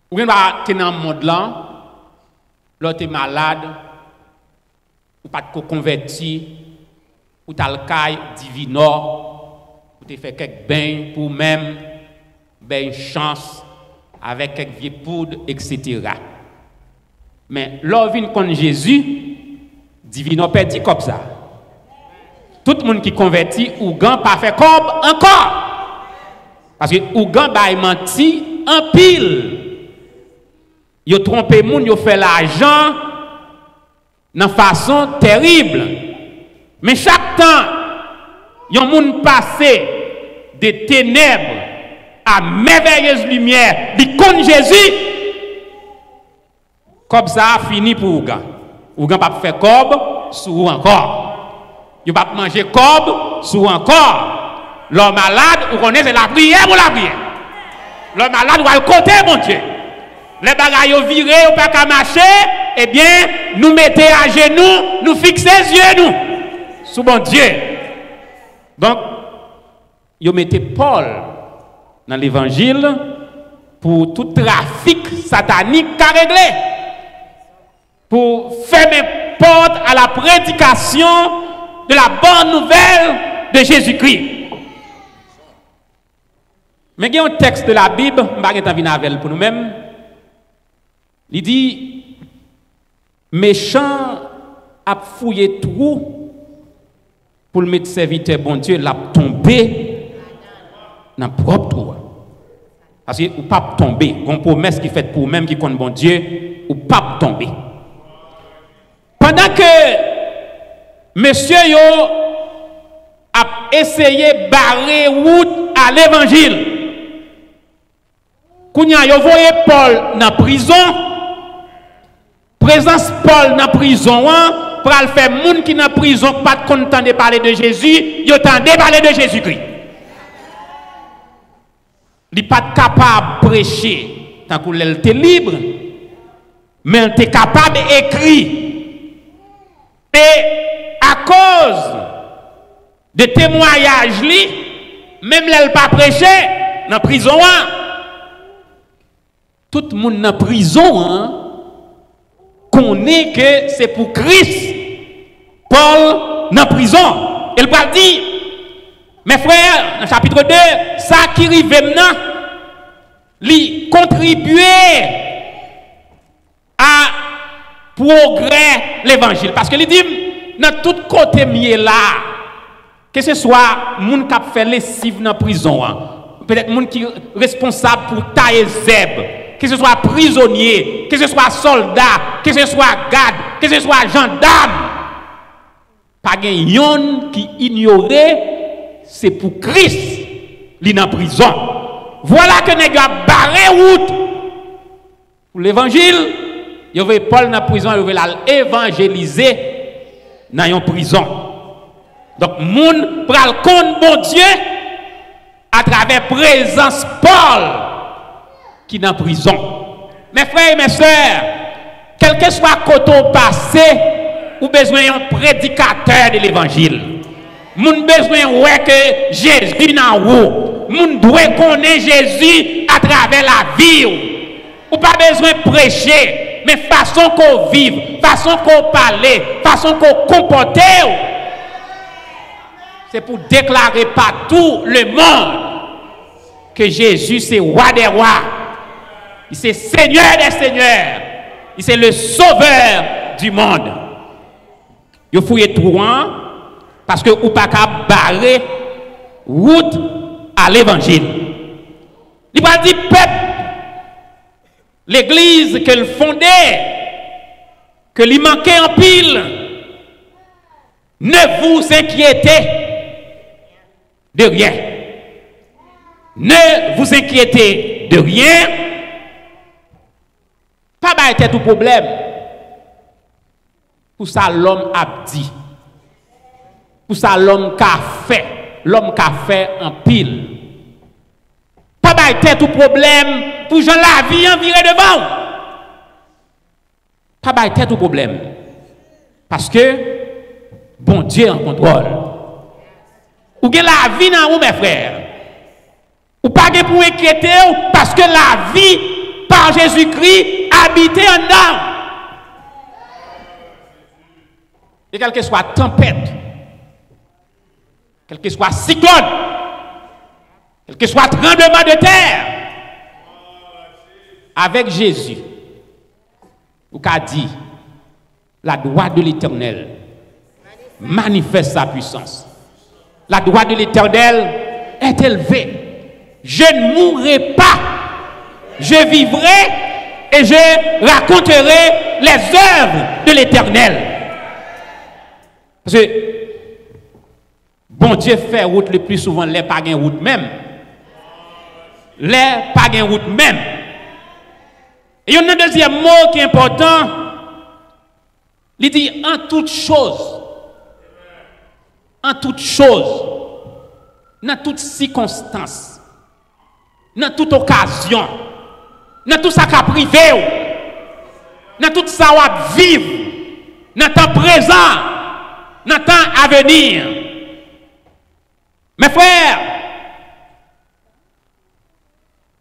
Vous êtes dans le monde là, l'autre est malade, ou pas de converti, ou t'as le caille divino, ou t'es fait quelques bains pour même, ben chance, avec quelques vieux poudres, etc. Mais l'on vient contre Jésus, divino perdu comme ça. Tout le monde qui convertit, ou gan pas fait comme encore. Parce que Ougan ba menti en pile. Yo trompé moun, yo fait l'argent de façon terrible. Mais chaque temps, yon moun passé de ténèbres à merveilleuse lumière, di kon Jésus. Comme ça a fini pour Ougan. Ougan pas faire cob sous encore. Yo pas manger cob sous encore. L'homme malade, vous connaissez la prière pour la prière. L'homme malade, va le côté, mon Dieu. Les bagailles virés, ou pas qu'à marcher, eh bien, nous mettez à genoux, nous fixez les yeux, nous. Sous mon Dieu. Donc, vous mettez Paul dans l'évangile pour tout trafic satanique qu'a réglé. Pour fermer porte à la prédication de la bonne nouvelle de Jésus-Christ. Mais il y a un texte de la Bible, je ne vais pas venir avec pour nous-mêmes. Il dit, méchant a fouillé trou pour le mettre serviteur bon Dieu, l'a tombé dans le propre trou. Parce que ou pas tomber, il y a une promesse qui est faite pour même qui compte bon Dieu, ou pas tomber. Pendant que monsieur yo a essayé de barrer route à l'évangile, Kounya yo voyé Paul dans prison, présence Paul dans prison, pour le faire moun qui dans prison pas content de parler de Jésus, yo tande parler de Jésus-Christ. Il pas capable de prêcher tant qu'il était libre, mais il était capable d'écrire. Et à cause de témoignages, même l'elle pas prêché dans la prison, tout le monde dans la prison connaît que c'est pour Christ. Paul dans la prison. Il va dire, mes frères, dans le chapitre 2, ça qui arrive maintenant, lui contribuer à progrès l'évangile. Parce que il dit, dans tout côté mieux là, que ce soit moun qui fait lessive dans la prison, peut-être moun qui est responsable pour tailler zeb, que ce soit prisonnier, que ce soit soldat, que ce soit garde, que ce soit gendarme, pas yon qui ignorait, c'est pour Christ, li dans prison. Voilà que nèg a barré route pour l'évangile. Il veut Paul dans la prison, il veut l'évangéliser dans une prison. Donc, moun pral compte bon Dieu à travers présence Paul qui est dans la prison. Mes frères et mes sœurs, quel que soit côté passé, ou besoin d'un prédicateur de l'évangile. Moun besoin ouais que Jésus dans haut. Moun doit connaître Jésus à travers la vie. Ou pas besoin de prêcher, mais façon qu'on vive, façon qu'on parle, façon qu'on comporte. C'est pour déclarer partout le monde que Jésus c'est roi des rois. Il c'est Seigneur des seigneurs. Il c'est le sauveur du monde. Vous fouillez tout parce que vous pas qu'à barrer route à l'évangile. Il va dire peuple, l'église qu'elle fondait, que lui manquait en pile, ne vous inquiétez de rien. Ne vous inquiétez de rien. Pas d'être tout problème. Pour ça, l'homme a dit. Pour ça, l'homme qu'a fait. L'homme qu'a fait en pile. Pas d'être tout problème. Pour Jean la vie en virer devant. Pas d'être tout problème. Parce que, bon Dieu est en contrôle. Ou avez la vie dans vous, mes frères. Ou pas pour inquiéter, parce que la vie, par Jésus-Christ, habite en dedans. Et quelle que soit tempête, quel que soit cyclone, quel que soit tremblement de terre, avec Jésus, vous avez dit, la droite de l'Éternel manifeste sa puissance. La droite de l'Éternel est élevée. Je ne mourrai pas, je vivrai et je raconterai les œuvres de l'Éternel. Parce que bon Dieu fait route le plus souvent, les pas gain route même. Les pas gain route même. Et il y a un deuxième mot qui est important. Il dit en toute chose. En toute chose. Dans toute circonstance. Dans toute occasion. Dans tout ça qui a privé. Dans tout ça qui a vivre. Dans le temps présent. Dans le temps à venir. Mes frères,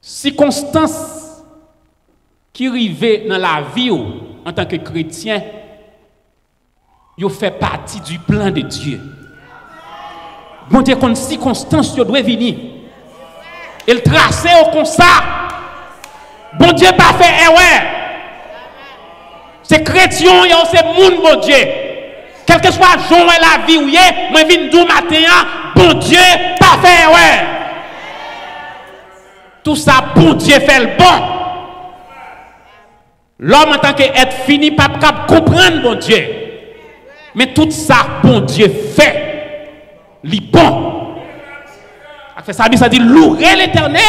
circonstances qui arrivent dans la vie en tant que chrétien, ils font partie du plan de Dieu. Bon Dieu, quand circonstances doivent venir, il trace comme ça. Bon Dieu pas fait erreur. C'est chrétien, c'est monde, bon Dieu. Quel que soit jour et la vie où il est, moi je viens du matin, bon Dieu pas fait erreur. Tout ça, bon Dieu fait le bon. L'homme en tant qu'être fini, pas comprendre bon Dieu. Mais tout ça, bon Dieu fait. Il est bon. Ça dit louer l'Éternel,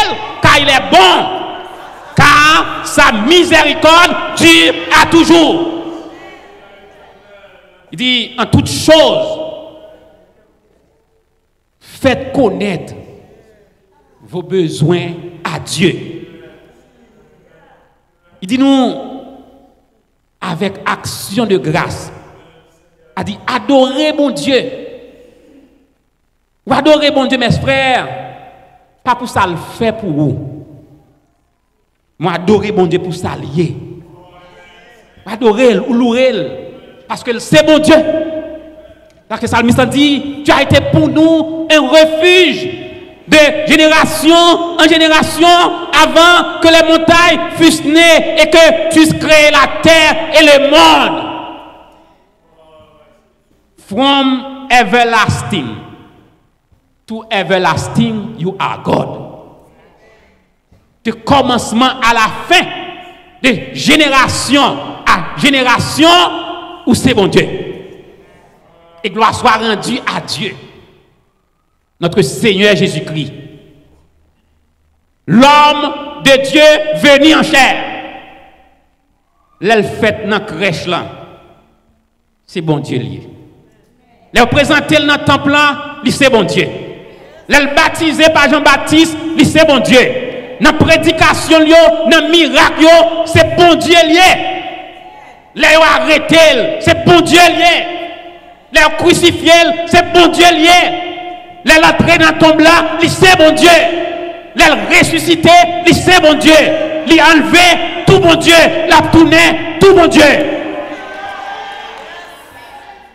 car il est bon. Car sa miséricorde dure à toujours. Il dit, en toute chose, faites connaître vos besoins à Dieu. Il dit nous, avec action de grâce, il dit, adorez mon Dieu. Ou adorez mon Dieu, mes frères, pas pour ça le fait pour vous. Moi, adorez mon Dieu pour ça lier. Adorez ou louez. Parce que c'est bon Dieu. Parce que le psalmiste dit, tu as été pour nous un refuge de génération en génération avant que les montagnes fussent nées et que tu créé la terre et le monde. From everlasting to everlasting, you are God. De commencement à la fin, de génération à génération, où c'est bon Dieu. Et gloire soit rendue à Dieu, notre Seigneur Jésus-Christ, l'homme de Dieu venu en chair. L'elle fait dans la crèche là, c'est bon Dieu lié. Les représenter dans le temple là, c'est bon Dieu. Les baptisé par Jean-Baptiste, c'est bon Dieu. Dans la prédication, dans le miracle, c'est bon Dieu lié. Les arrêtés, c'est bon Dieu lié. Les crucifiés, c'est bon Dieu lié. Les entrés dans le tombe là, c'est bon Dieu. Les ressuscités, c'est bon Dieu. Les enlever, tout bon Dieu. La tourner, tout bon Dieu.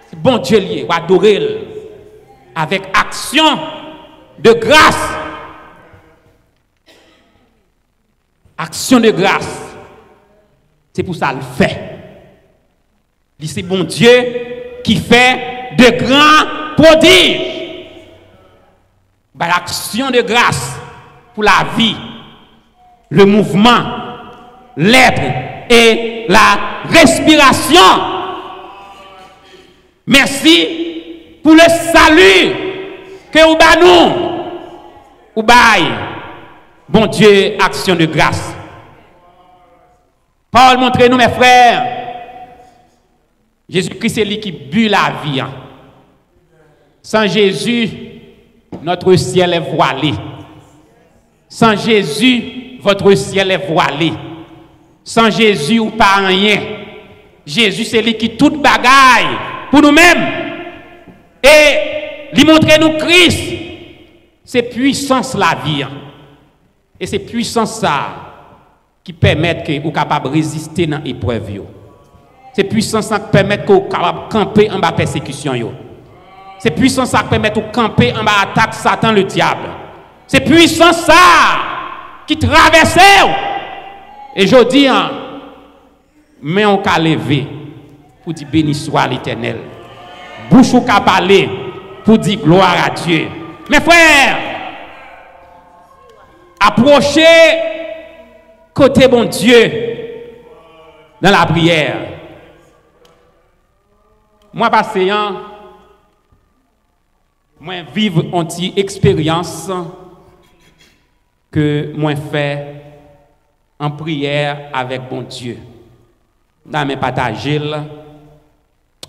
C'est bon Dieu lié. Ou adorer avec action de grâce. Action de grâce. C'est pour ça le fait. C'est bon Dieu qui fait de grands prodiges. L'action de grâce pour la vie, le mouvement, l'être et la respiration. Merci pour le salut que vous nous. Ou bail. Bon Dieu, action de grâce. Paul, montrez-nous, mes frères. Jésus-Christ, c'est lui qui but la vie. Sans Jésus, notre ciel est voilé. Sans Jésus, votre ciel est voilé. Sans Jésus, ou pas rien. Jésus, c'est lui qui tout bagaille pour nous-mêmes. Et lui montrer nous Christ, c'est puissance la vie. Et c'est puissance ça qui permet que vous capable de résister dans l'épreuve. C'est puissance ça qui permet que vous capable de camper en bas persécution. C'est puissance ça qui permet de camper en bas attaque Satan le diable. C'est puissance ça qui traverse. Et je dis, mais on peut lever pour dire béni soit l'Éternel. Bouche ou qu'à parler pour dire gloire à Dieu. Mes frères, approchez côté bon Dieu dans la prière. Moi, passant, moi vivre une petite expérience que moi fait en prière avec bon Dieu. Dans mes partager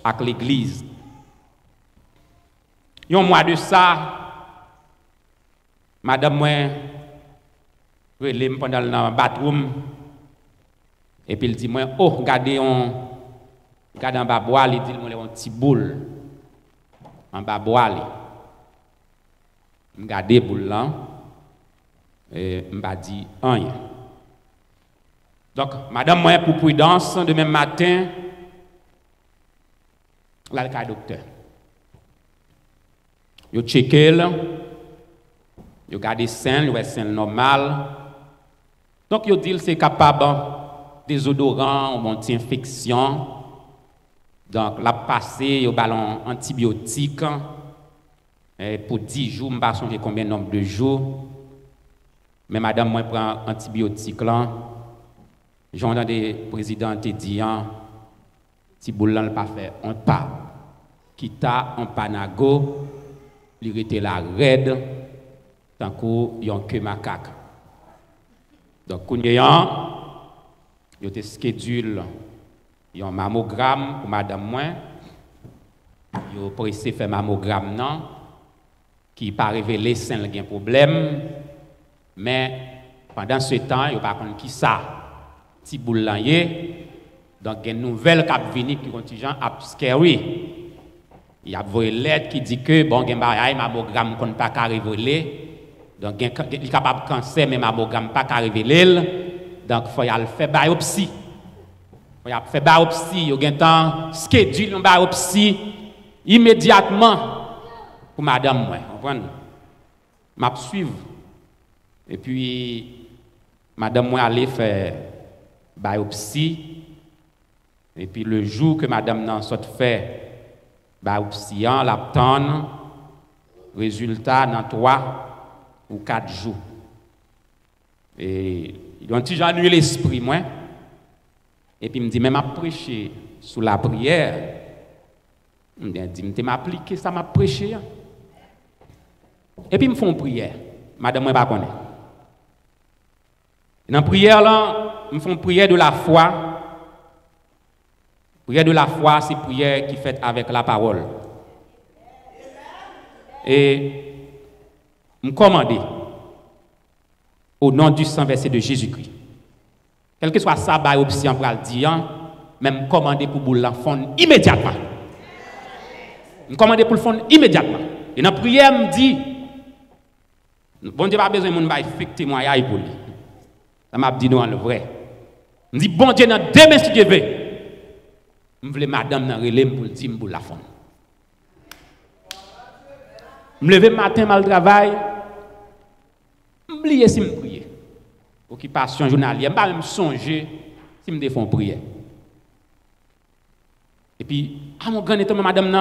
avec l'église. Un mois de ça, madame moi relève pendant le bathroom et puis il dit moi oh regardez en bas bois, il dit moi un petit boule en bas bois. Regardez boule là et m'a dit rien. Donc madame moi pour prudence demain matin là le docteur. Yo checké là, yo gardé sain, yo sain normal. Donc yo dit c'est capable désodorant ou anti-infection. Donc la passé yo ballon antibiotique pour 10 jours, je ne sais pas combien de nombre de jours. Mais madame moi prend antibiotique là. J'entends des présidents te dire si boule pas fait on pas. Kita en panago il était la raide tant qu'on yon que macaque. Donc kounya yo te schedule yon mammogramme pour madame moi. Yo pressé faire mammogramme non qui pas révélé sans un problème mais pendant ce temps yo pas connait qui ça ti boule là donc une nouvelle cap venir qui contingent à scary. Il y a une lettre qui dit que bon gen baay mammogramme qu'on pas révéler donc il est capable de cancer mais mammogramme pas révéler donc faut y aller faire biopsie. Faut y aller faire biopsie, yo gen temps schedule une biopsie immédiatement pour madame moi, comprendre? m'a suivre. Et puis, madame moi allait faire biopsie. Et puis, le jour que madame n'a soit fait biopsie, l'aptane, résultat dans 3 ou 4 jours. Et il a un petit annulé l'esprit, moi. Et puis, il me dit, mais m'a prêché sous la prière. Il me dit, je m'appliqué ça, m'a prêché. Et puis, ils me font prière. Madame, moi, pas connaît. Dans la prière, là, ils me font prière de la foi. Prière de la foi, c'est prière qui est faite avec la parole. Et me commander au nom du sang versé de Jésus-Christ. Quel que soit ça, biopsie, on va le dire, même commander pour boule l'enfant immédiatement. Me commander pour le fond immédiatement. Et dans la prière, me dit, bon Dieu n'a pas besoin de mon affecter témoignage pour lui. Ça m'a dit non, le vrai. Me dit, bon Dieu, dans 2 mains si Dieu veut. Je voulais madame dans relais pour le dire pour la fond. Je me lever le matin, mal travail. Oubliez si je prier. Occupation journalière, je ne vais pas même songer si je me fais prière. Et puis, à mon grand état, madame,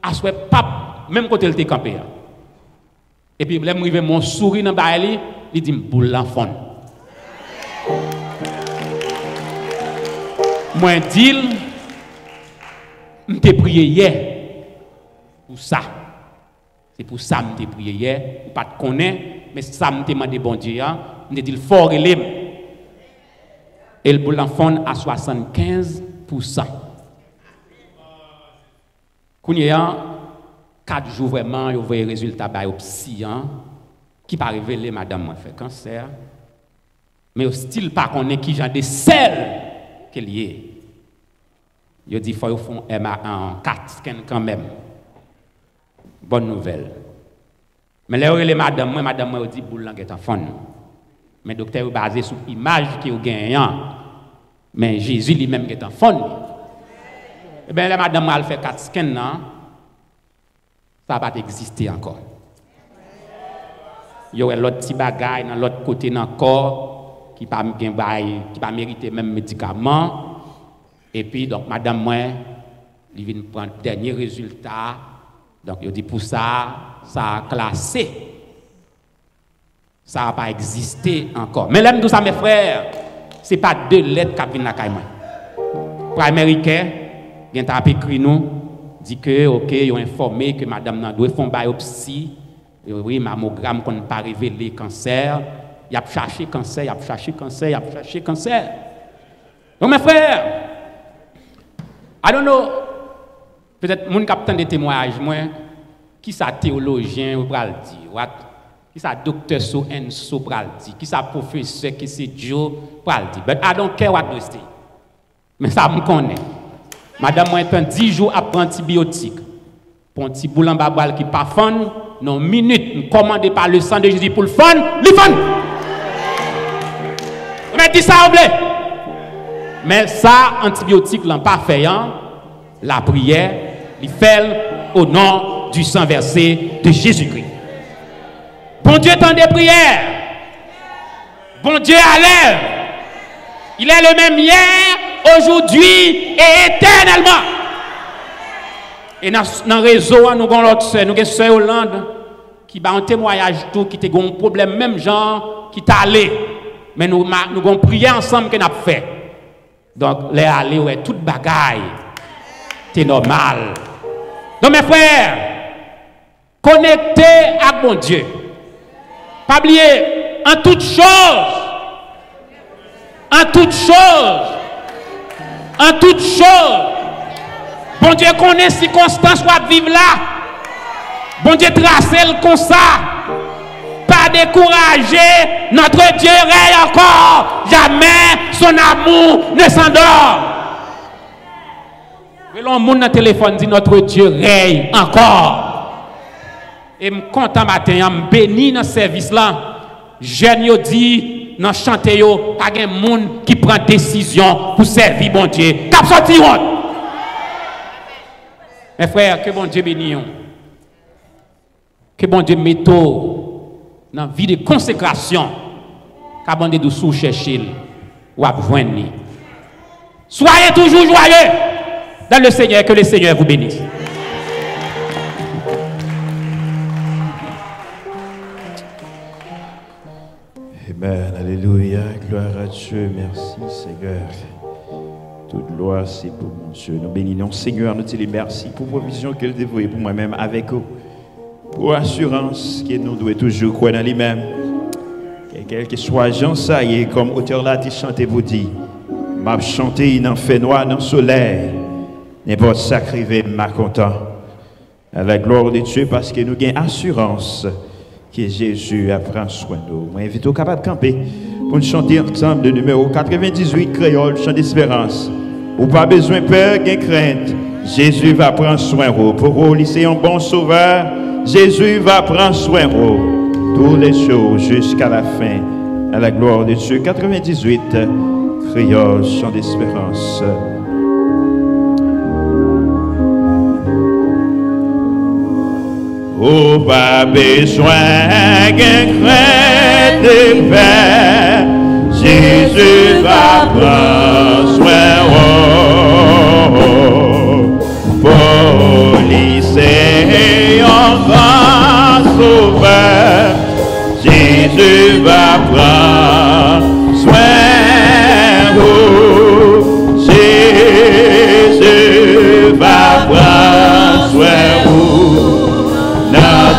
à souhait, pape, même quand elle était campée. Et puis, je me rive mon sourire dans le bail, il dit, pour l'enfant. Moi, dis, je t'ai prié hier. Pour ça. C'est pour ça que je t'ai prié hier. Ou pas te connaître, mais ça me demandé bon Dieu. Je t'ai dit, fort et l'âme. Et le pour l'enfant à 75%. Quand il y a 4 jours vraiment, il y a un résultat biopsie qui pas révélé madame moi fait cancer. Mais au style pas qu'on est qui genre de sel qu'elle y est. Il dit faut font en 4 scan quand même. Bonne nouvelle. Mais là les madame moi dit boule là est en fond. Mais docteur basé sur image qui au gagnant. Mais Jésus lui-même est en fond. Eh bien, la madame a fait 4 scans, ça va pas exister encore. Il y a l'autre petit bagaille dans l'autre côté dans le corps qui pas mériter même médicaments. Et puis, donc, madame, moi, il vient prendre le dernier résultat. Donc, il dit pour ça, ça a classé. Ça n'a pas existé encore. Mais l'aime tout ça, mes frères, ce n'est pas 2 lettres qui viennent dans la caille. Pour Américain, il a écrit nous, dit que, ok, ils ont informé que madame doit faire une biopsie, et oui, mammogramme qu'on n'a pas révélé cancer, il a cherché cancer, il a cherché cancer, il a cherché cancer. Donc mes frères, I don't know, peut-être mon capitaine de témoignage, moi, qui ça théologien ou pral dire, qui ça docteur so and so pral dire, qui ça professeur, qui c'est Joe pral dire, but I don't care what they say. Mais ça me connaît. Madame, moi, est 10 jours après antibiotiques. Pour un petit boulot en babal qui pas fun, non, minute, commandé par le sang de Jésus pour le fun, le fun. Mais dis ça, oublié. Mais ça, antibiotique, l'en pas fait, la prière, il fait au nom du sang versé de Jésus-Christ. Bon Dieu tend des prières. Bon Dieu à l'œuvre. Il est le même hier, aujourd'hui et éternellement. Et dans le réseau, nous avons l'autre soeur, nous avons soeur Hollande, qui a un témoignage tout, qui a un problème, même genre, qui est allé. Mais nous avons prié ensemble qu'on a fait. Donc, les aller, ouais, toute bagaille, c'est normal. Donc, mes frères, connectez à mon Dieu. Pas oublier, en toute chose, bon Dieu connaît les circonstances où vivre là. Bon Dieu trace le comme ça. Pas décourager, notre Dieu règne encore. Jamais son amour ne s'endort. Le monde dans le téléphone dit notre Dieu règne encore. Et je suis content matin, je suis béni dans ce service là. Jeune dit. Dans chanter yo, pas de monde qui prend décision pour servir bon Dieu. Cap sorti honte. Mes frères, que bon Dieu bénisse. Que bon Dieu mette dans la vie de consécration, qu'abandonner de sous chercher ou à joindre. Soyez toujours joyeux dans le Seigneur, que le Seigneur vous bénisse. Amen, alléluia, gloire à Dieu, merci Seigneur. Toute gloire c'est pour mon Dieu. Nous bénissons Seigneur, nous te disons merci pour la provision qu'elle dévoue pour moi-même avec vous. Pour l'assurance que nous devons toujours croire dans lui-même. Quel que soit Jean Saïe, comme auteur là, tu chantes vous dit, m'a chanté dans fait noir, dans le soleil, n'importe sacrifié, m'a content. À la gloire de Dieu, parce que nous avons assurance que Jésus apprend soin de nous. Je m'invite au capable de camper pour nous chanter ensemble le numéro 98 créole, chant d'espérance. Ou pas besoin de peur, gain crainte. Jésus va prendre soin de vous. Pour vous, c'est un bon sauveur. Jésus va prendre soin de vous. Toutes les choses jusqu'à la fin. À la gloire de Dieu. 98 créole, chant d'espérance. Oh, pas besoin de crainte de peur, Jésus va prendre soin pour lycée en grand sauveur, Jésus va prendre soin Jésus va prendre soin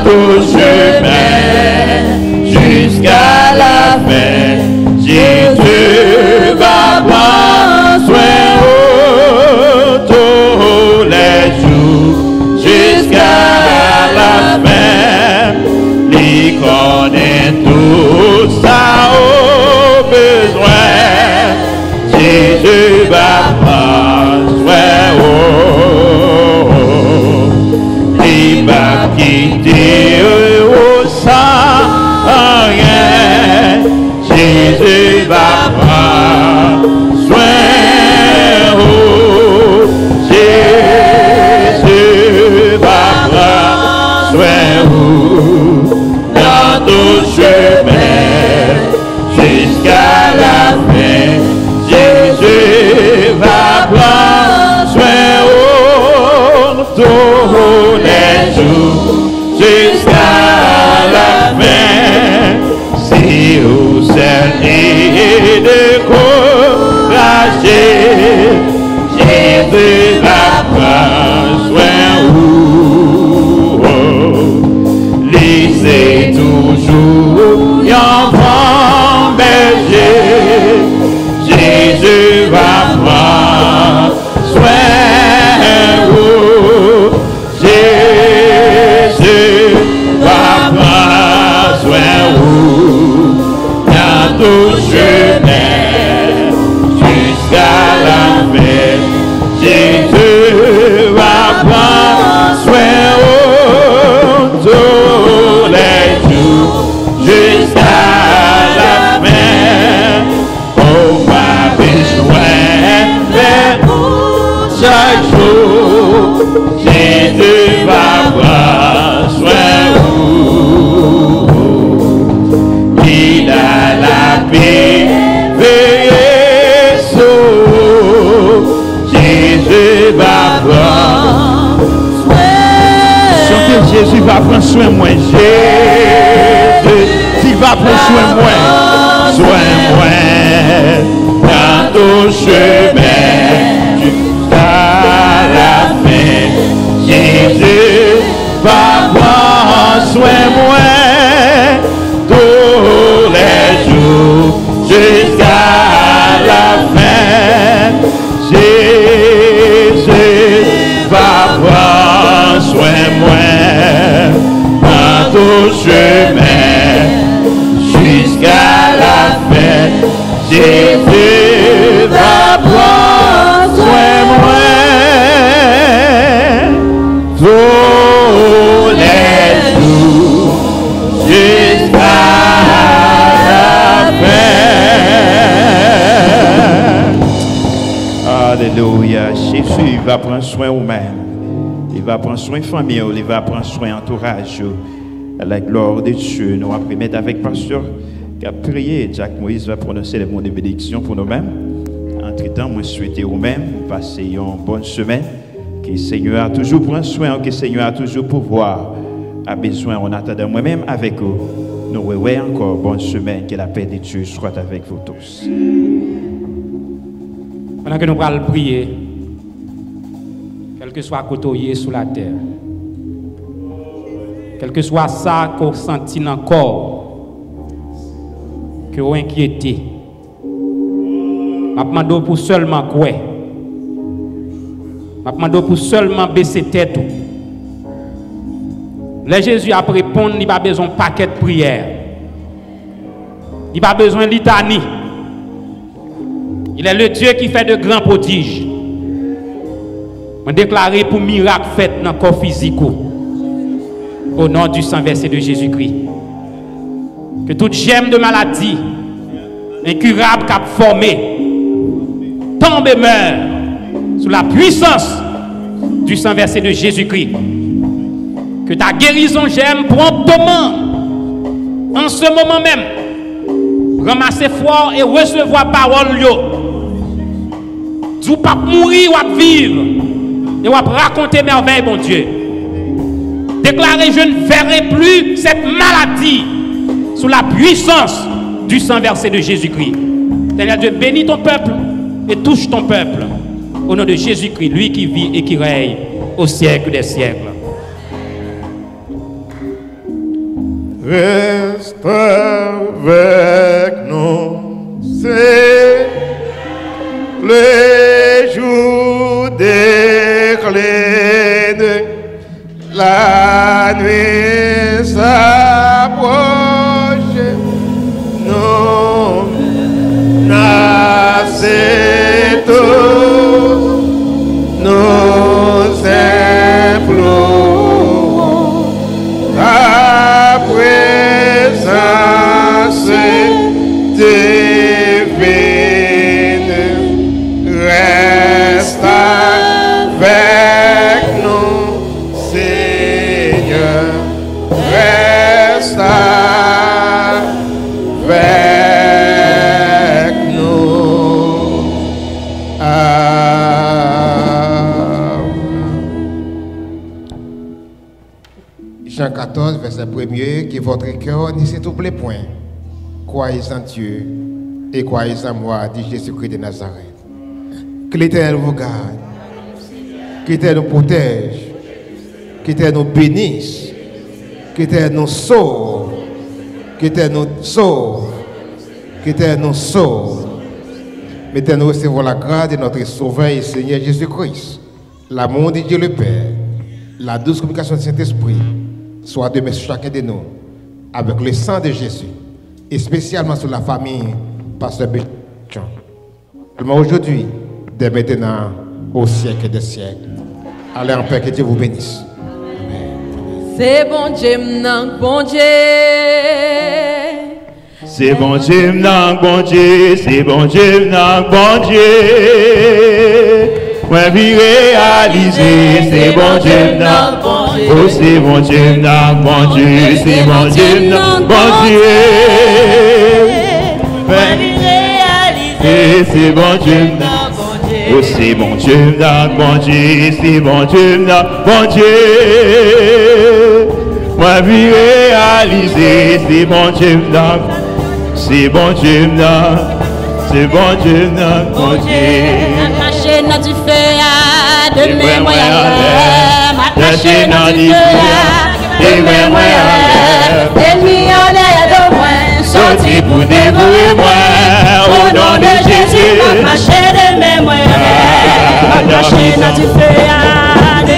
tout chemin jusqu'à la fin, Jésus va prendre soin tous les jours jusqu'à la fin. Il connaît tout ça au besoin, Jésus va prendre soin. Il va quitter au sang rien, Jésus va prendre soin. Jésus va prendre soin dans tout chemin jusqu'à la fin. Jésus va prendre soin tous les jours jusqu'à la fin. Si vous êtes découragé, Jésus va prendre soin vous. Lisez toujours un bon berger, Jésus va prendre soin. Jésus va prendre soin dans tout chemin jusqu'à la fin. Jésus va prendre soin tous les jours jusqu'à la fin. Oh, pas besoin de chaque jour, Jésus va prendre soin vous. Il a la paix, veillez sur Jésus va prendre soin. Chantez, Jésus va prendre soin moi. Jésus, il va prendre soin moi. Soin moi. Dans ton chemin jusqu'à la fin. Jésus va prendre soin moi tous les jours jusqu'à la fin. Jésus va prendre soin moi dans tout chemin jusqu'à la fin. Jésus va prendre soin moi. Tous les jours jusqu'à la fin. Alléluia. Jésus va prendre soin vous-même. Il va prendre soin de famille, il va prendre soin de l'entourage. À la gloire de Dieu, nous allons mettre avec pasteur qui a prié. Jacques Moïse va prononcer les mots de bénédiction pour nous-mêmes. Entre-temps, moi souhaiter vous-mêmes passer une bonne semaine. Que le Seigneur a toujours pris soin, que le Seigneur a toujours pouvoir, a besoin. En attendant moi-même avec vous. Nous voyons encore bonne semaine. Que la paix de Dieu soit avec vous tous. Pendant que nous allons prier, quel que soit côté sous la terre, quel que soit ça qu'on sentit dans le corps, que vous inquiétez, je demande pour seulement quoi? Je demande pour seulement baisser tête. Là, Jésus a répondu, il n'a pas besoin de paquet de prière. Il n'a pas besoin de litanie. Il est le Dieu qui fait de grands prodiges. On déclare pour miracle fait dans le corps physique. Au nom du sang versé de Jésus-Christ. Que toute gemme de maladie, incurable qu'a formé, tombe et meurt sous la puissance du sang versé de Jésus-Christ. Que ta guérison gemme promptement, en ce moment même, ramasser foi et recevoir parole. Tu ne pas mourir ou vivre et ou raconter merveille, bon Dieu. Déclarer, je ne verrai plus cette maladie sous la puissance du sang versé de Jésus-Christ. Seigneur Dieu, bénis ton peuple et touche ton peuple. Au nom de Jésus-Christ, lui qui vit et qui règne au siècle des siècles. Reste avec nous, c'est les jours déclinent, la nuit s'approche, nous naissons tous, nous implorons ta présence divine, reste avec nous, Seigneur, reste avec nous. Jean 14, verset 1er, que votre cœur ne s'étouble point. Croyez en Dieu et croyez en moi, dit Jésus-Christ de Nazareth. Que l'Éternel vous garde, que l'Éternel nous protège, que l'Éternel nous bénisse, que l'Éternel nous sauve, que l'Éternel nous sauve, que l'Éternel nous sauve. Mettez nous recevons la grâce de notre Sauveur et Seigneur Jésus-Christ, l'amour de Dieu le Père, la douce communication du Saint-Esprit, soit demain sur chacun de nous, avec le sang de Jésus, et spécialement sur la famille, Pasteur Béchon. Aujourd'hui, dès maintenant, au siècle des siècles. Allez en paix, que Dieu vous bénisse. C'est bon Dieu, non, bon Dieu. C'est bon Dieu, non, bon Dieu. C'est bon Dieu, non, bon Dieu. Moi, vie réalisée, c'est bon Dieu, non, bon Dieu. Oh, c'est bon Dieu, non, bon Dieu. C'est bon Dieu, non, bon Dieu. Moi, vie réalisée, c'est bon Dieu, non, bon Dieu. Oh, c'est bon Dieu, non, bon Dieu. C'est bon Dieu, non, bon Dieu. Moi, vie réalisée, c'est bon Dieu, non, c'est bon Dieu, non, c'est bon Dieu, non, bon Dieu. Marcher dans du feu, de mes moyens, marcher dans du feu, de mes moyens, des millionnaires de moins, sorti pour dévouer moi, au nom de Jésus. Marcher de mes moyens, marcher dans du feu, de